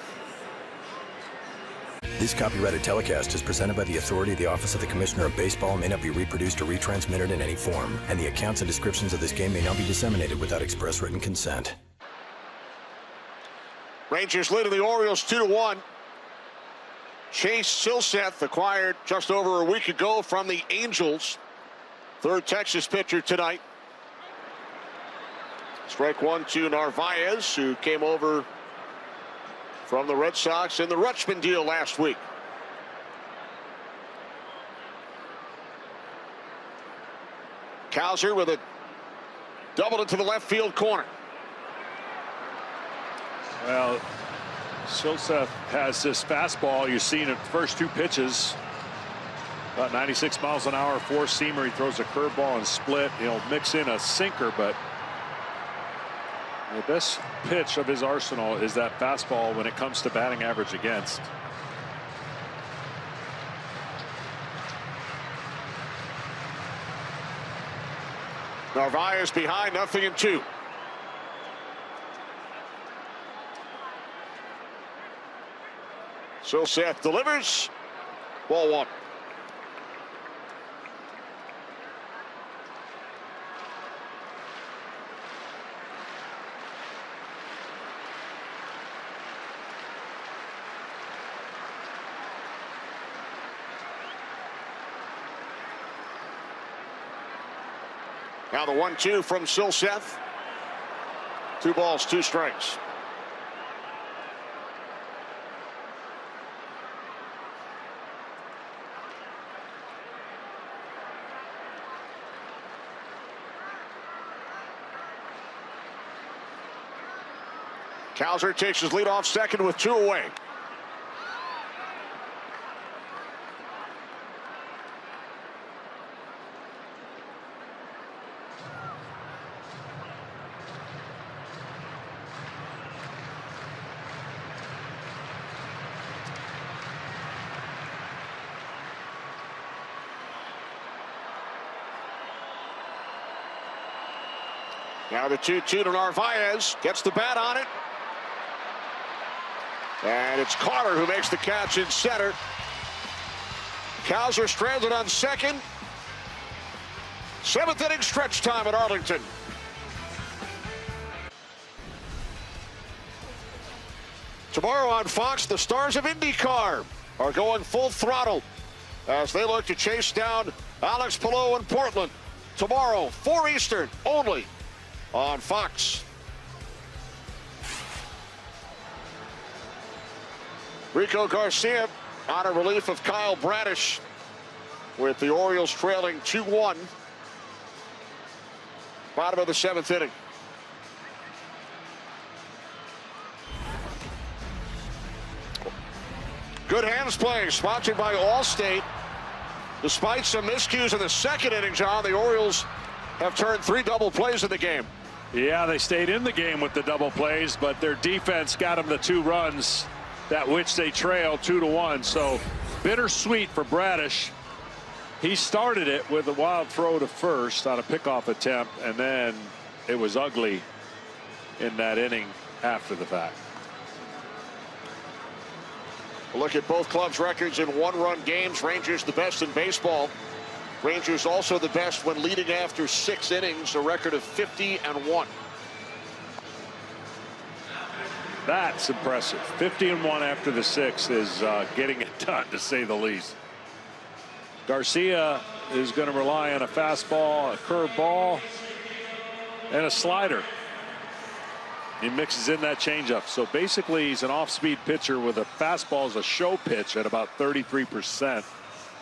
F: This copyrighted telecast is presented by the authority of the Office of the Commissioner of Baseball, may not be reproduced or retransmitted in any form, and the accounts and descriptions of this game may not be disseminated without express written consent.
A: Rangers leading the Orioles 2-1. Chase Silseth, acquired just over a week ago from the Angels. 3rd Texas pitcher tonight. Strike 1 to Narvaez, who came over from the Red Sox in the Rutschman deal last week. Cowser with a double into the left field corner.
B: Well, Silseth has this fastball. You've seen it first 2 pitches. About 96 miles an hour, 4-seamer. He throws a curveball and split. He'll mix in a sinker, but the best pitch of his arsenal is that fastball when it comes to batting average against.
A: Narvaez behind, 0-2. Silseth delivers. Ball 1. Now the 1-2 from Silseth. 2 balls, 2 strikes. Cowser takes his lead off second with 2 away. Now the 2-2 to Narvaez. Gets the bat on it. And it's Carter who makes the catch in center. Cows are stranded on second. 7th inning stretch time at Arlington. Tomorrow on Fox, the stars of IndyCar are going full throttle as they look to chase down Alex Palou in Portland. Tomorrow, 4 Eastern, only on Fox. Rico Garcia on a relief of Kyle Bradish with the Orioles trailing 2-1. Bottom of the 7th inning. Good hands playing, sponsored by Allstate. Despite some miscues in the 2nd inning, John, the Orioles have turned 3 double plays in the game.
B: Yeah, they stayed in the game with the double plays, but their defense got them the 2 runs, that which they trailed 2-1. So bittersweet for Bradish. He started it with a wild throw to first on a pickoff attempt, and then it was ugly in that inning after the fact.
A: A look at both clubs' records in 1-run games. Rangers the best in baseball. Rangers also the best when leading after 6 innings, a record of 50-1.
B: That's impressive. 50-1 after the 6th is getting it done, to say the least. Garcia is going to rely on a fastball, a curveball, and a slider. He mixes in that changeup. So basically, he's an off-speed pitcher with a fastball as a show pitch at about 33%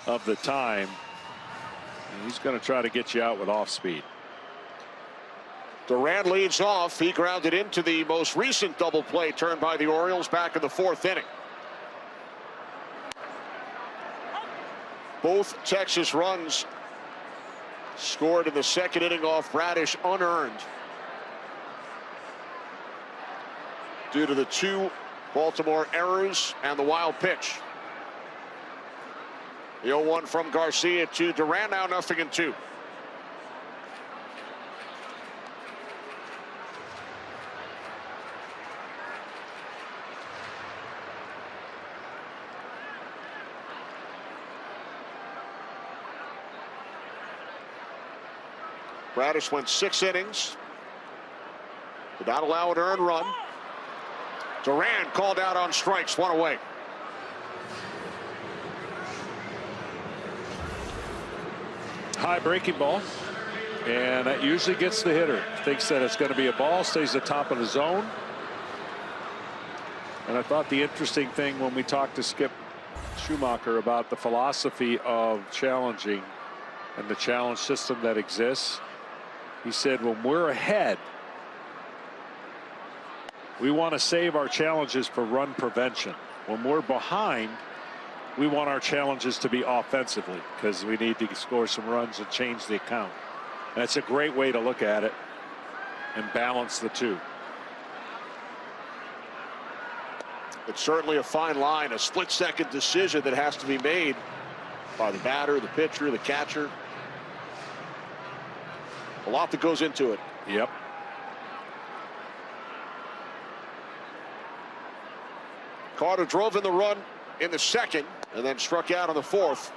B: of the time. And he's going to try to get you out with off-speed.
A: Duran leads off. He grounded into the most recent double play turned by the Orioles back in the 4th inning. Both Texas runs scored in the 2nd inning off Bradish unearned due to the 2 Baltimore errors and the wild pitch. The 0-1 from Garcia to Duran, now 0-2. Bradish went 6 innings. Did not allow an earned run. Duran called out on strikes, 1 away.
B: High breaking ball, and that usually gets the hitter. Thinks that it's going to be a ball, stays at the top of the zone. And I thought the interesting thing when we talked to Skip Schumacher about the philosophy of challenging and the challenge system that exists, he said when we're ahead, we want to save our challenges for run prevention. When we're behind, we want our challenges to be offensively because we need to score some runs and change the account. And that's a great way to look at it and balance the 2.
A: It's certainly a fine line, a split-second decision that has to be made by the batter, the pitcher, the catcher. A lot that goes into it.
B: Yep.
A: Carter drove in the run in the 2nd and then struck out in the 4th.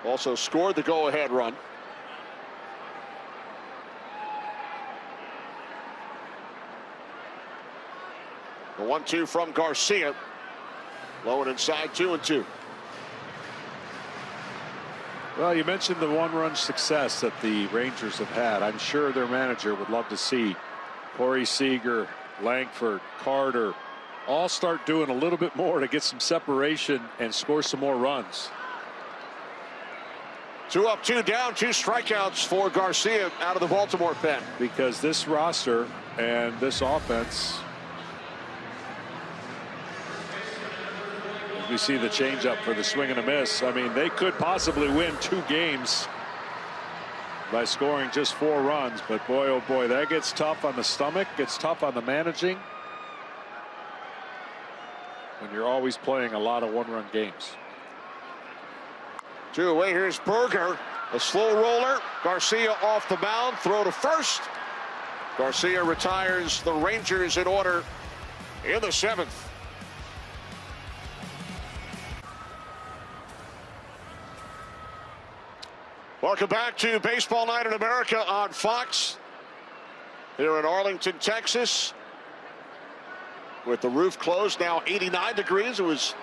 A: Also scored the go-ahead run. The 1-2 from Garcia. Low and inside, 2-2.
B: Well, you mentioned the 1-run success that the Rangers have had. I'm sure their manager would love to see Corey Seager, Langford, Carter all start doing a little bit more to get some separation and score some more runs.
A: 2 up, 2 down, 2 strikeouts for Garcia out of the Baltimore pen.
B: Because this roster and this offense, we see the changeup for the swing and a miss. I mean, they could possibly win 2 games by scoring just 4 runs. But boy, oh boy, that gets tough on the stomach, gets tough on the managing when you're always playing a lot of 1-run games.
A: 2 away. Here's Berger. A slow roller. Garcia off the mound. Throw to first. Garcia retires the Rangers in order in the 7th. Welcome back to Baseball Night in America on Fox. Here in Arlington, Texas. With the roof closed, now 89 degrees. It was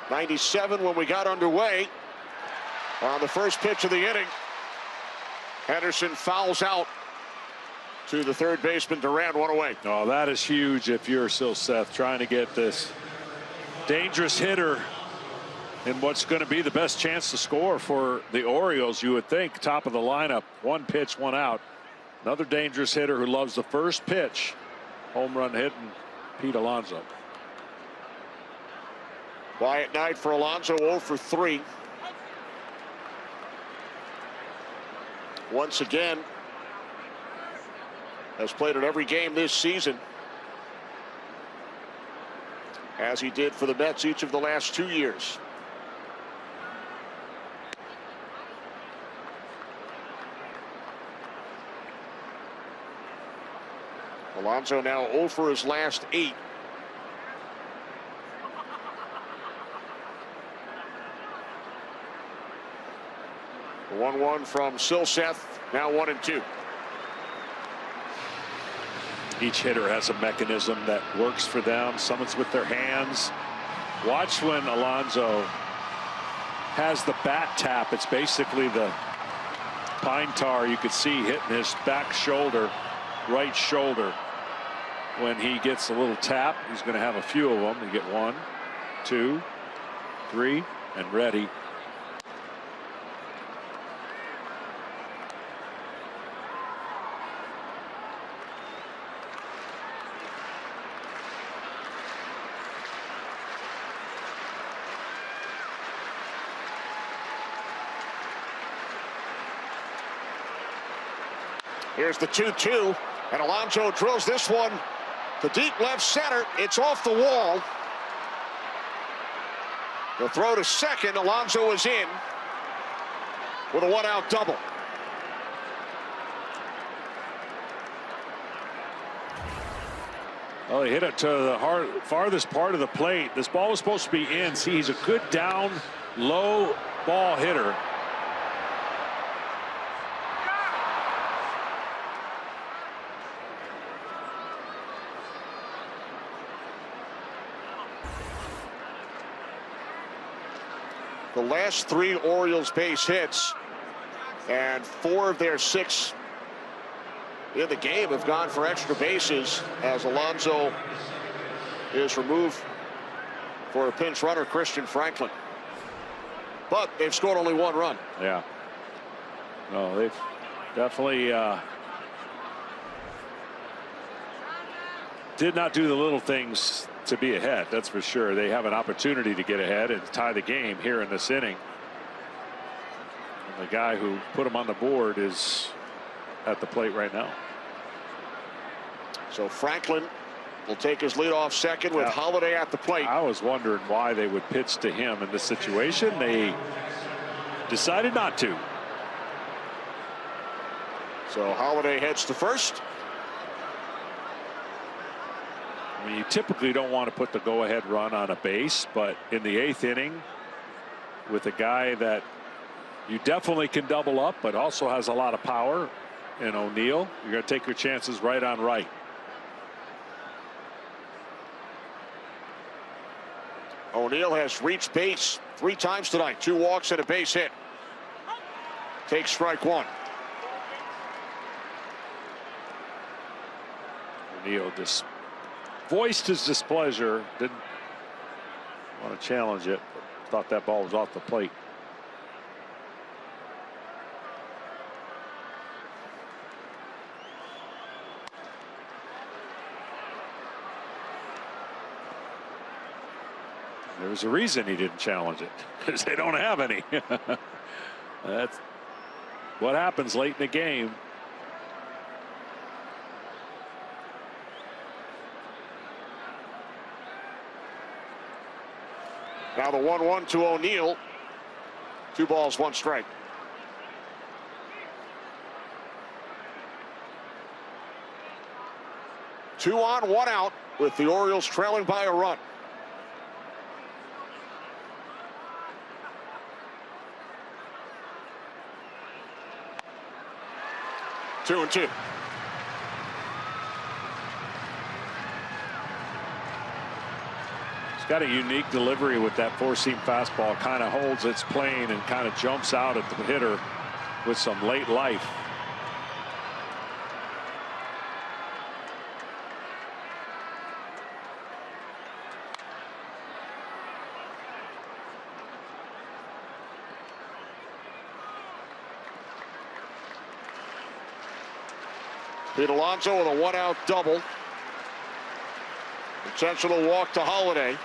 A: 97 when we got underway. On the first pitch of the inning, Henderson fouls out to the third baseman, Duran, 1 away.
B: Oh, that is huge if you're still Seth trying to get this dangerous hitter in what's going to be the best chance to score for the Orioles, you would think. Top of the lineup, 1 pitch, 1 out. Another dangerous hitter who loves the first pitch. Home run hitting Pete Alonso.
A: Quiet night for Alonso, 0 for 3. Once again, has played at every game this season, as he did for the Mets each of the last 2 years. Alonso now 0 for his last 8. The 1-1 from Silseth, now 1-2.
B: Each hitter has a mechanism that works for them. Some it's with their hands. Watch when Alonso has the bat tap. It's basically the pine tar you could see hitting his back shoulder, right shoulder. When he gets a little tap, he's going to have a few of them. You get 1, 2, 3, and ready.
A: Here's the 2-2, and Alonso drills this one to deep left center. It's off the wall. The throw to second. Alonso is in with a 1-out double.
B: Well, he hit it to the farthest part of the plate. This ball was supposed to be in. See, he's a good down, low ball hitter.
A: The last 3 Orioles base hits and 4 of their 6 in the game have gone for extra bases, as Alonso is removed for a pinch runner, Christian Franklin. But they've scored only 1 run.
B: Yeah. No, they've definitely did not do the little things to be ahead. That's for sure. They have an opportunity to get ahead and tie the game here in this inning. And the guy who put him on the board is at the plate right now.
A: So Franklin will take his leadoff second with Holiday at the plate.
B: I was wondering why they would pitch to him in this situation. They decided not to.
A: So Holiday heads to first.
B: I mean, you typically don't want to put the go-ahead run on a base, but in the 8th inning, with a guy that you definitely can double up, but also has a lot of power in O'Neill, you're going to take your chances right on right.
A: O'Neill has reached base 3 times tonight. 2 walks and a base hit. Takes strike 1.
B: O'Neill just voiced his displeasure. Didn't want to challenge it. Thought that ball was off the plate. There was a reason he didn't challenge it, because they don't have any. That's what happens late in the game.
A: Now the 1-1 to O'Neill. 2 balls, 1 strike. Two on, 1 out, with the Orioles trailing by a run. Two and two.
B: He's got a unique delivery with that 4-seam fastball. Kind of holds its plane and kind of jumps out at the hitter with some late life.
A: Pete Alonso with a 1-out double. Intentional walk to Holiday.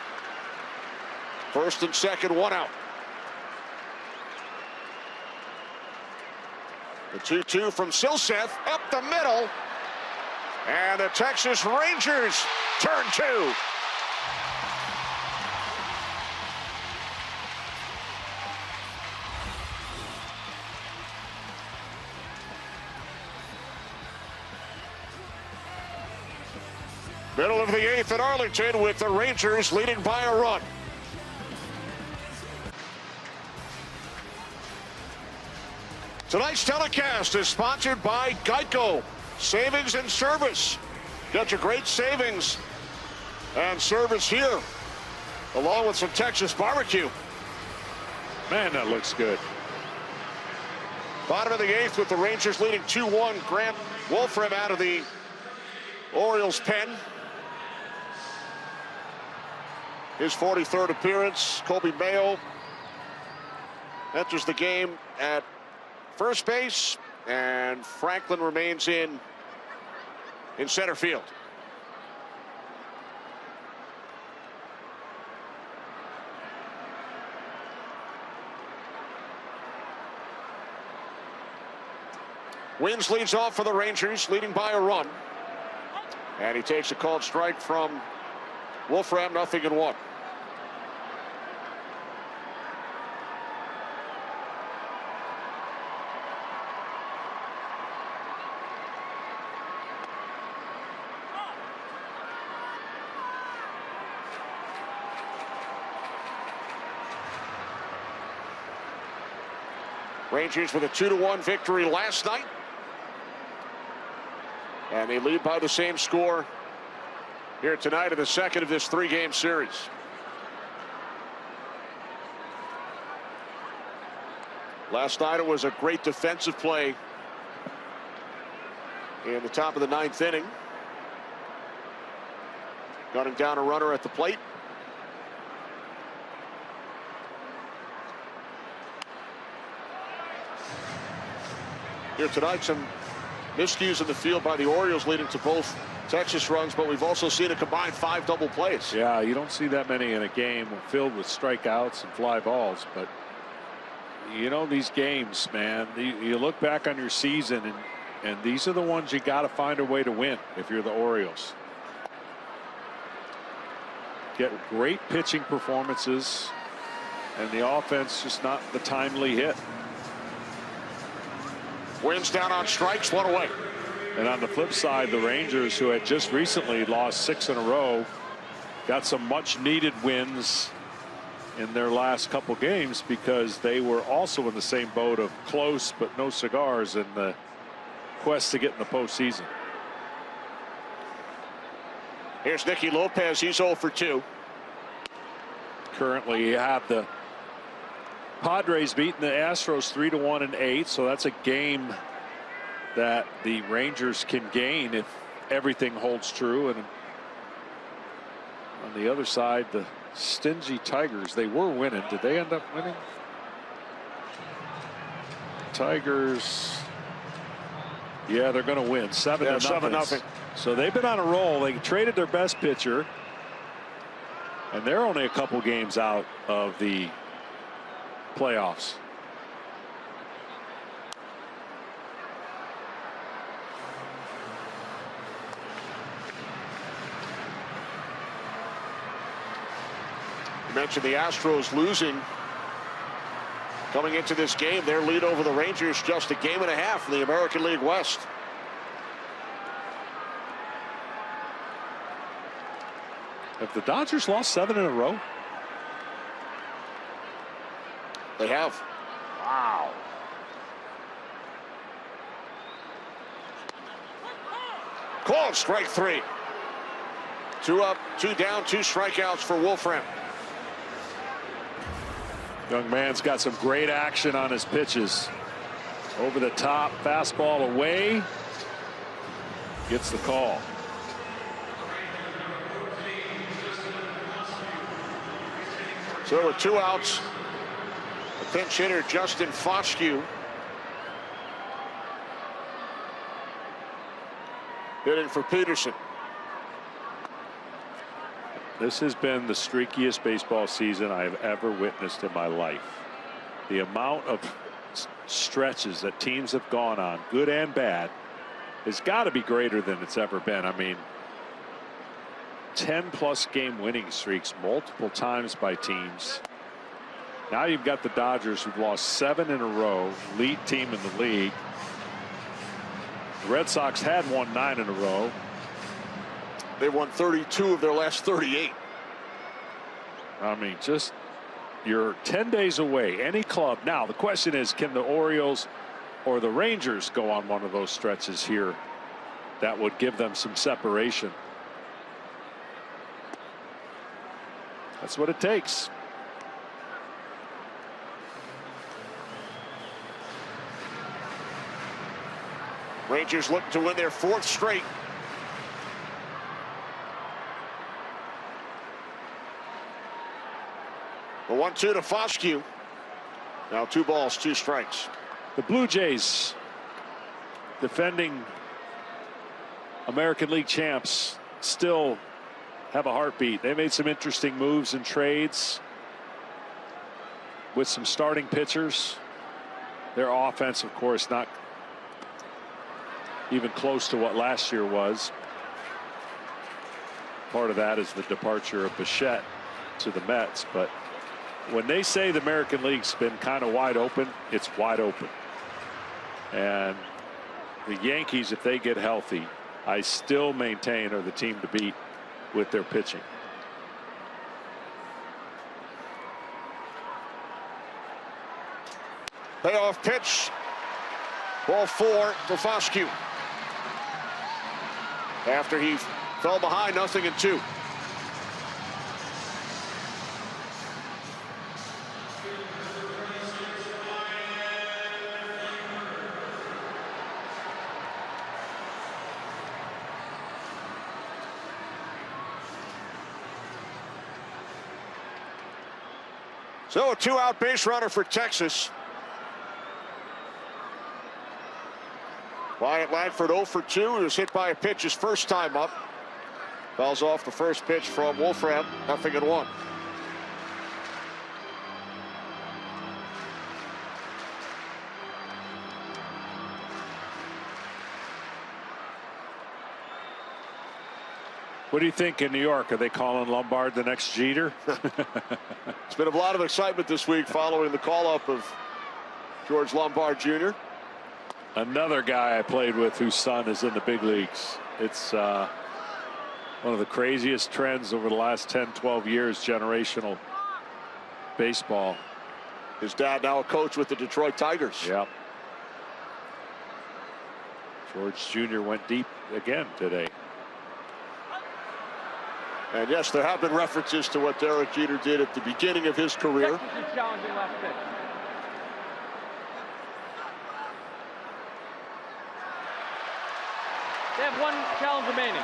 A: First and second, 1 out. The 2-2 from Silseth up the middle. And the Texas Rangers turn 2. Middle of the 8th at Arlington with the Rangers leading by a run. Tonight's telecast is sponsored by Geico. Savings and service. Get your great savings and service here, along with some Texas barbecue.
B: Man, that looks good.
A: Bottom of the 8th with the Rangers leading 2-1. Grant Wolfram out of the Orioles pen. His 43rd appearance. Colby Mayo enters the game at first base, and Franklin remains in center field. Wins leads off for the Rangers, leading by a run. And he takes a called strike from Wolfram, 0-1. Rangers with a 2-1 victory last night. And they lead by the same score here tonight in the second of this 3-game series. Last night it was a great defensive play in the top of the 9th inning. Gunning down a runner at the plate. Here tonight, some miscues in the field by the Orioles leading to both Texas runs, but we've also seen a combined 5 double plays.
B: Yeah, you don't see that many in a game filled with strikeouts and fly balls, but you know, these games, man, you look back on your season, and these are the ones you got to find a way to win if you're the Orioles. Get great pitching performances, and the offense just not the timely hit.
A: Wins down on strikes, 1 away.
B: And on the flip side, the Rangers, who had just recently lost 6 in a row, got some much needed wins in their last couple games because they were also in the same boat of close but no cigars in the quest to get in the postseason.
A: Here's Nicky Lopez. He's 0 for 2.
B: Currently, you have the Padres beating the Astros 3-1 in 8, so that's a game that the Rangers can gain if everything holds true. And on the other side, the stingy Tigers, they were winning. Did they end up winning? Tigers, yeah, they're going to win 7-0. So they've been on a roll. They traded their best pitcher, and they're only a couple games out of the playoffs.
A: You mentioned the Astros losing Coming into this game, their lead over the Rangers just a game and a half in the American League West.
B: Have the Dodgers lost 7 in a row?
A: They have.
B: Wow.
A: Called strike 3. 2 up, 2 down, 2 strikeouts for Wolfram.
B: Young man's got some great action on his pitches. Over the top, fastball away. Gets the call.
A: So with 2 outs, the pinch hitter Justin Foscue hitting for Peterson.
B: This has been the streakiest baseball season I have ever witnessed in my life. The amount of stretches that teams have gone on, good and bad, has got to be greater than it's ever been. I mean, 10+ game winning streaks multiple times by teams. Now you've got the Dodgers, who've lost 7 in a row, lead team in the league. The Red Sox had won 9 in a row.
A: They won 32 of their last 38.
B: I mean, just you're 10 days away. Any club. Now the question is, can the Orioles or the Rangers go on one of those stretches here that would give them some separation? That's what it takes.
A: Rangers looking to win their 4th straight. The 1-2 to Foscue. Now 2 balls, 2 strikes.
B: The Blue Jays, defending American League champs, still have a heartbeat. They made some interesting moves and trades with some starting pitchers. Their offense, of course, not even close to what last year was. Part of that is the departure of Bichette to the Mets, but when they say the American League's been kind of wide open, it's wide open. And the Yankees, if they get healthy, I still maintain are the team to beat with their pitching.
A: Payoff pitch. Ball 4 to Foscue. After he fell behind 0-2. So a 2-out base runner for Texas. Wyatt Langford 0 for 2. He was hit by a pitch his first time up. Fouls off the first pitch from Wolfram. 0-1.
B: What do you think in New York? Are they calling Lombard the next Jeter?
A: It's been a lot of excitement this week following the call-up of George Lombard Jr.
B: Another guy I played with whose son is in the big leagues. It's one of the craziest trends over the last 10-12 years, generational baseball.
A: His dad now a coach with the Detroit Tigers.
B: Yep. George Jr. went deep again today.
A: And yes, there have been references to what Derek Jeter did at the beginning of his career.
C: Challenging left pitch. They have 1 challenge remaining.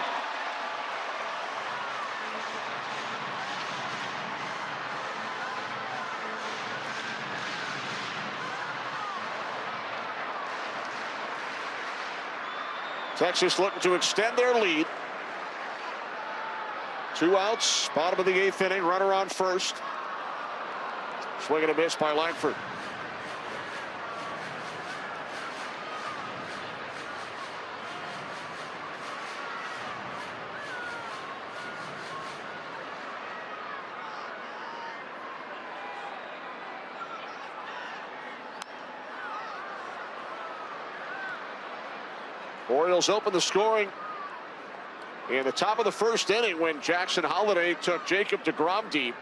A: Texas looking to extend their lead. 2 outs, bottom of the 8th inning, runner on first. Swing and a miss by Langford. Orioles open the scoring in the top of the first inning when Jackson Holliday took Jacob DeGrom deep.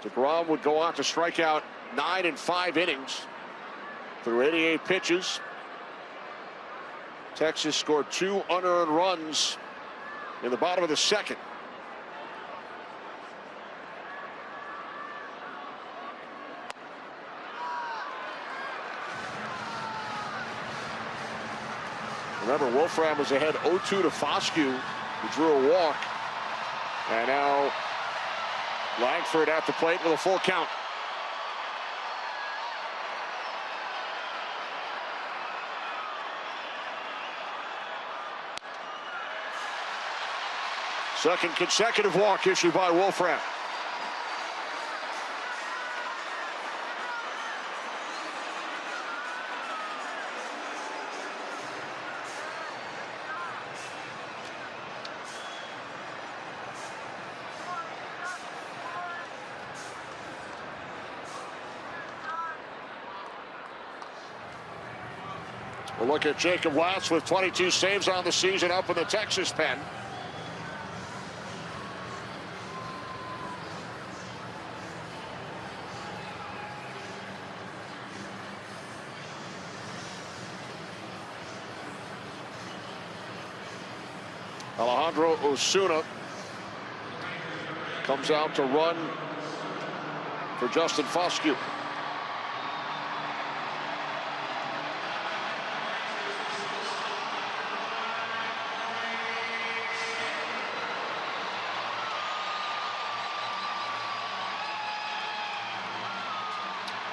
A: DeGrom would go on to strike out 9 in 5 innings through 88 pitches. Texas scored 2 unearned runs in the bottom of the second. Remember, Wolfram was ahead 0-2 to Foscue, who drew a walk. And now Langford at the plate with a full count. Second consecutive walk issued by Wolfram. We'll look at Jacob Lotz with 22 saves on the season up in the Texas pen. Alejandro Osuna comes out to run for Justin Foscue.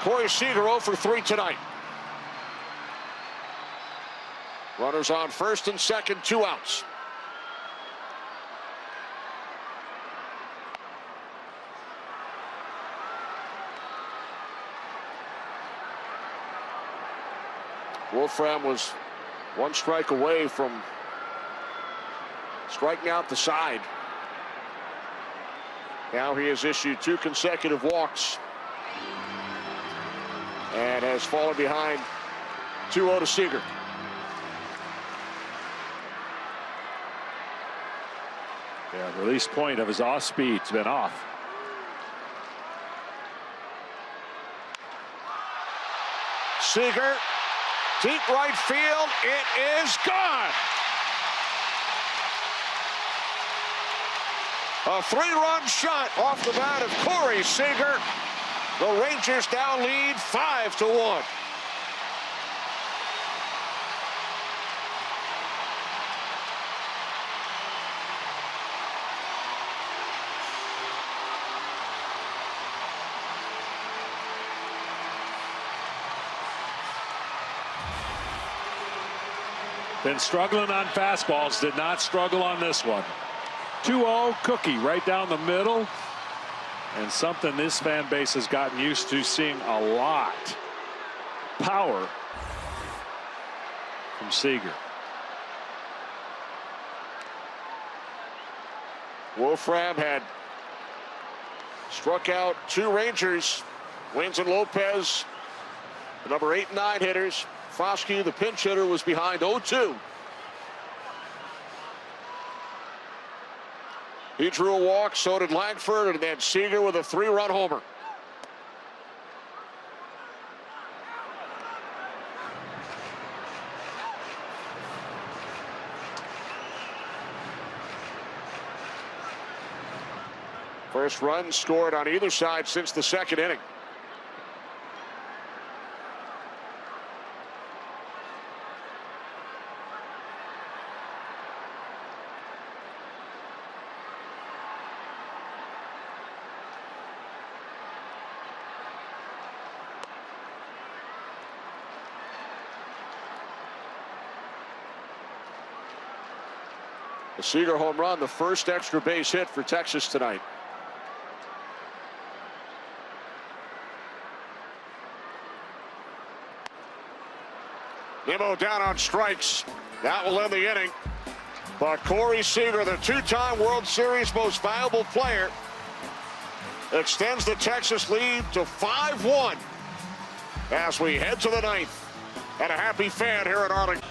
A: Corey Seager 0 for 3 tonight. Runners on first and second, 2 outs. Wolfram was 1 strike away from striking out the side. Now he has issued 2 consecutive walks and has fallen behind 2-0 to Seager.
B: Yeah, release point of his off speed's been off.
A: Seager, deep right field, it is gone. A 3-run shot off the bat of Corey Seager. The Rangers now lead 5-1.
B: Been struggling on fastballs, did not struggle on this one. 2-0 Cookie right down the middle. And something this fan base has gotten used to seeing a lot. Power from Seager.
A: Wolfram had struck out 2 Rangers. Wins and Lopez, the number 8 and 9 hitters. Foscue, the pinch hitter, was behind 0-2. He drew a walk, so did Langford, and then Seager with a 3-run homer. First run scored on either side since the second inning. The Seager home run, the first extra base hit for Texas tonight. Nimmo down on strikes. That will end the inning. But Corey Seager, the 2-time World Series most valuable player, extends the Texas lead to 5-1 as we head to the 9th. And a happy fan here at Arlington.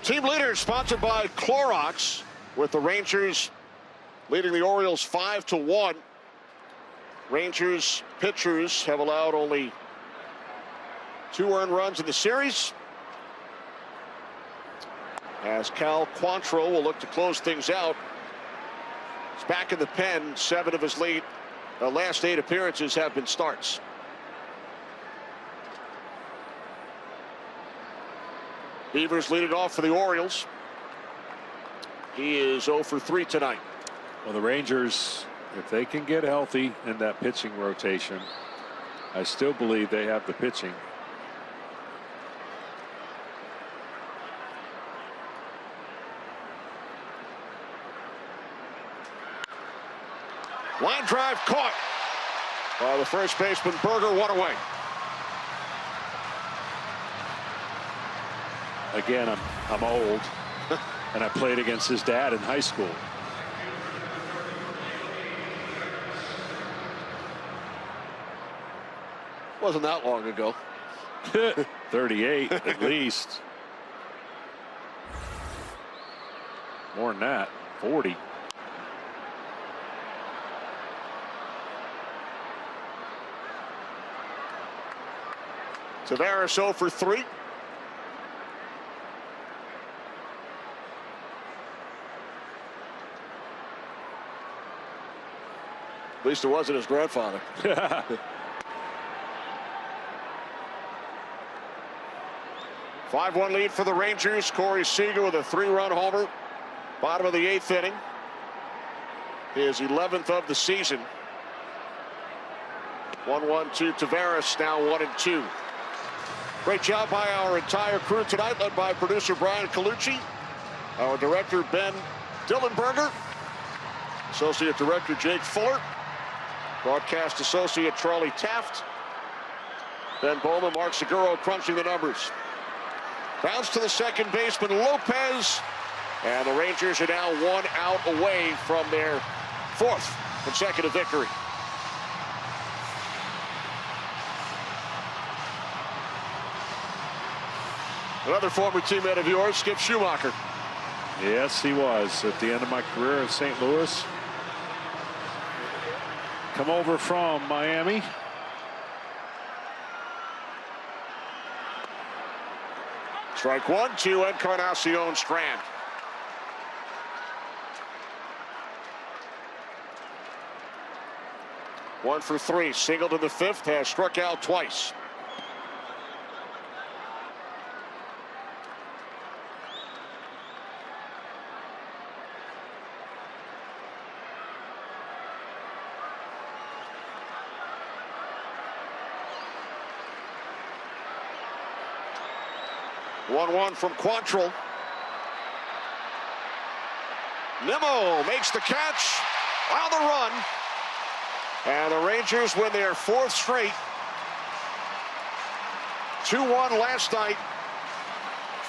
A: Team leader sponsored by Clorox, with the Rangers leading the Orioles 5-1. Rangers pitchers have allowed only 2 earned runs in the series, as Cal Quantrill will look to close things out. He's back in the pen. 7 of his last 8 appearances have been starts. Beavers lead it off for the Orioles. He is 0 for 3 tonight.
B: Well, the Rangers, if they can get healthy in that pitching rotation, I still believe they have the pitching.
A: Line drive caught by the first baseman. Berger, 1 away.
B: Again, I'm old, and I played against his dad in high school.
A: Wasn't that long ago.
B: 38 at least. More than that, 40.
A: Tavares 0 for 3. At least it wasn't his grandfather. 5-1 lead for the Rangers. Corey Seager with a 3-run homer. Bottom of the 8th inning. His 11th of the season. 1-1 to Tavares, now 1-2. Great job by our entire crew tonight, led by producer Brian Colucci, our director Ben Dillenberger, associate director Jake Fuller, broadcast associate Charlie Taft, Ben Bowman, Mark Seguro crunching the numbers. Bounce to the second baseman Lopez, and the Rangers are now 1 out away from their 4th consecutive victory. Another former teammate of yours, Skip Schumacher.
B: Yes, he was at the end of my career in St. Louis. Come over from Miami.
A: Strike 1 to Encarnacion Strand. One for 3, singled in the 5th, has struck out twice. One from Quantrill. Nimmo makes the catch on the run. And the Rangers win their 4th straight. 2-1 last night.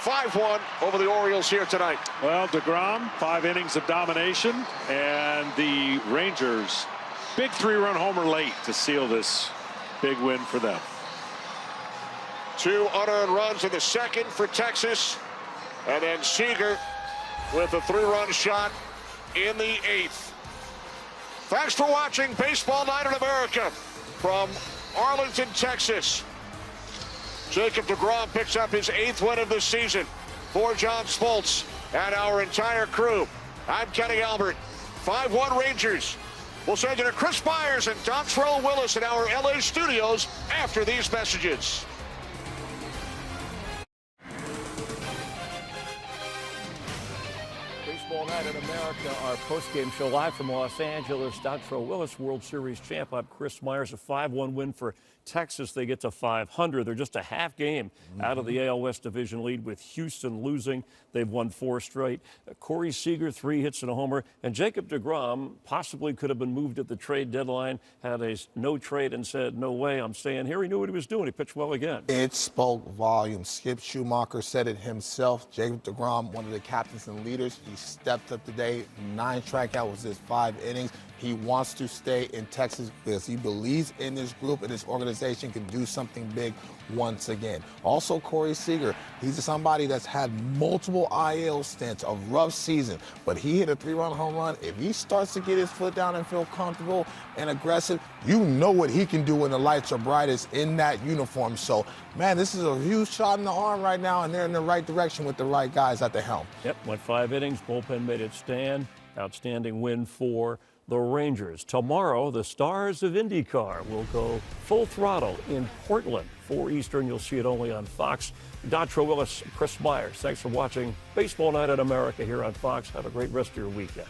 A: 5-1 over the Orioles here tonight.
B: Well, DeGrom, 5 innings of domination, and the Rangers, big 3-run homer late to seal this big win for them.
A: 2 unearned runs in the 2nd for Texas, and then Seager with a 3-run shot in the 8th. Thanks for watching Baseball Night in America from Arlington, Texas. Jacob DeGrom picks up his 8th win of the season. For John Smoltz and our entire crew, I'm Kenny Albert. 5-1 Rangers. We'll send you to Chris Myers and Dontrell Willis in our LA studios after these messages.
G: Baseball Night in America, our post-game show live from Los Angeles. Dontrell Willis, World Series champ. I'm Chris Myers. A 5-1 win for Texas. They get to 500. They're just a half game out of the AL West Division lead, with Houston losing. They've won 4 straight. Corey Seager, 3 hits and a homer. And Jacob DeGrom possibly could have been moved at the trade deadline, had a no trade and said, no way, I'm staying here. He knew what he was doing. He pitched well again.
H: It spoke volumes. Skip Schumacher said it himself. Jacob DeGrom, one of the captains and leaders, he's stepped up today. 9 strikeouts was his 5 innings. He wants to stay in Texas because he believes in this group and this organization can do something big once again. Also, Corey Seager, he's somebody that's had multiple IL stints, a rough season, but he hit a 3-run home run. If he starts to get his foot down and feel comfortable and aggressive, you know what he can do when the lights are brightest in that uniform. So, man, this is a huge shot in the arm right now, and they're in the right direction with the right guys at the helm.
G: Yep, went 5 innings, bullpen made it stand. Outstanding win for the Rangers. Tomorrow, the Stars of IndyCar will go full throttle in Portland. 4 Eastern, you'll see it only on Fox. Dotro Willis, Chris Myers, thanks for watching Baseball Night in America here on Fox. Have a great rest of your weekend.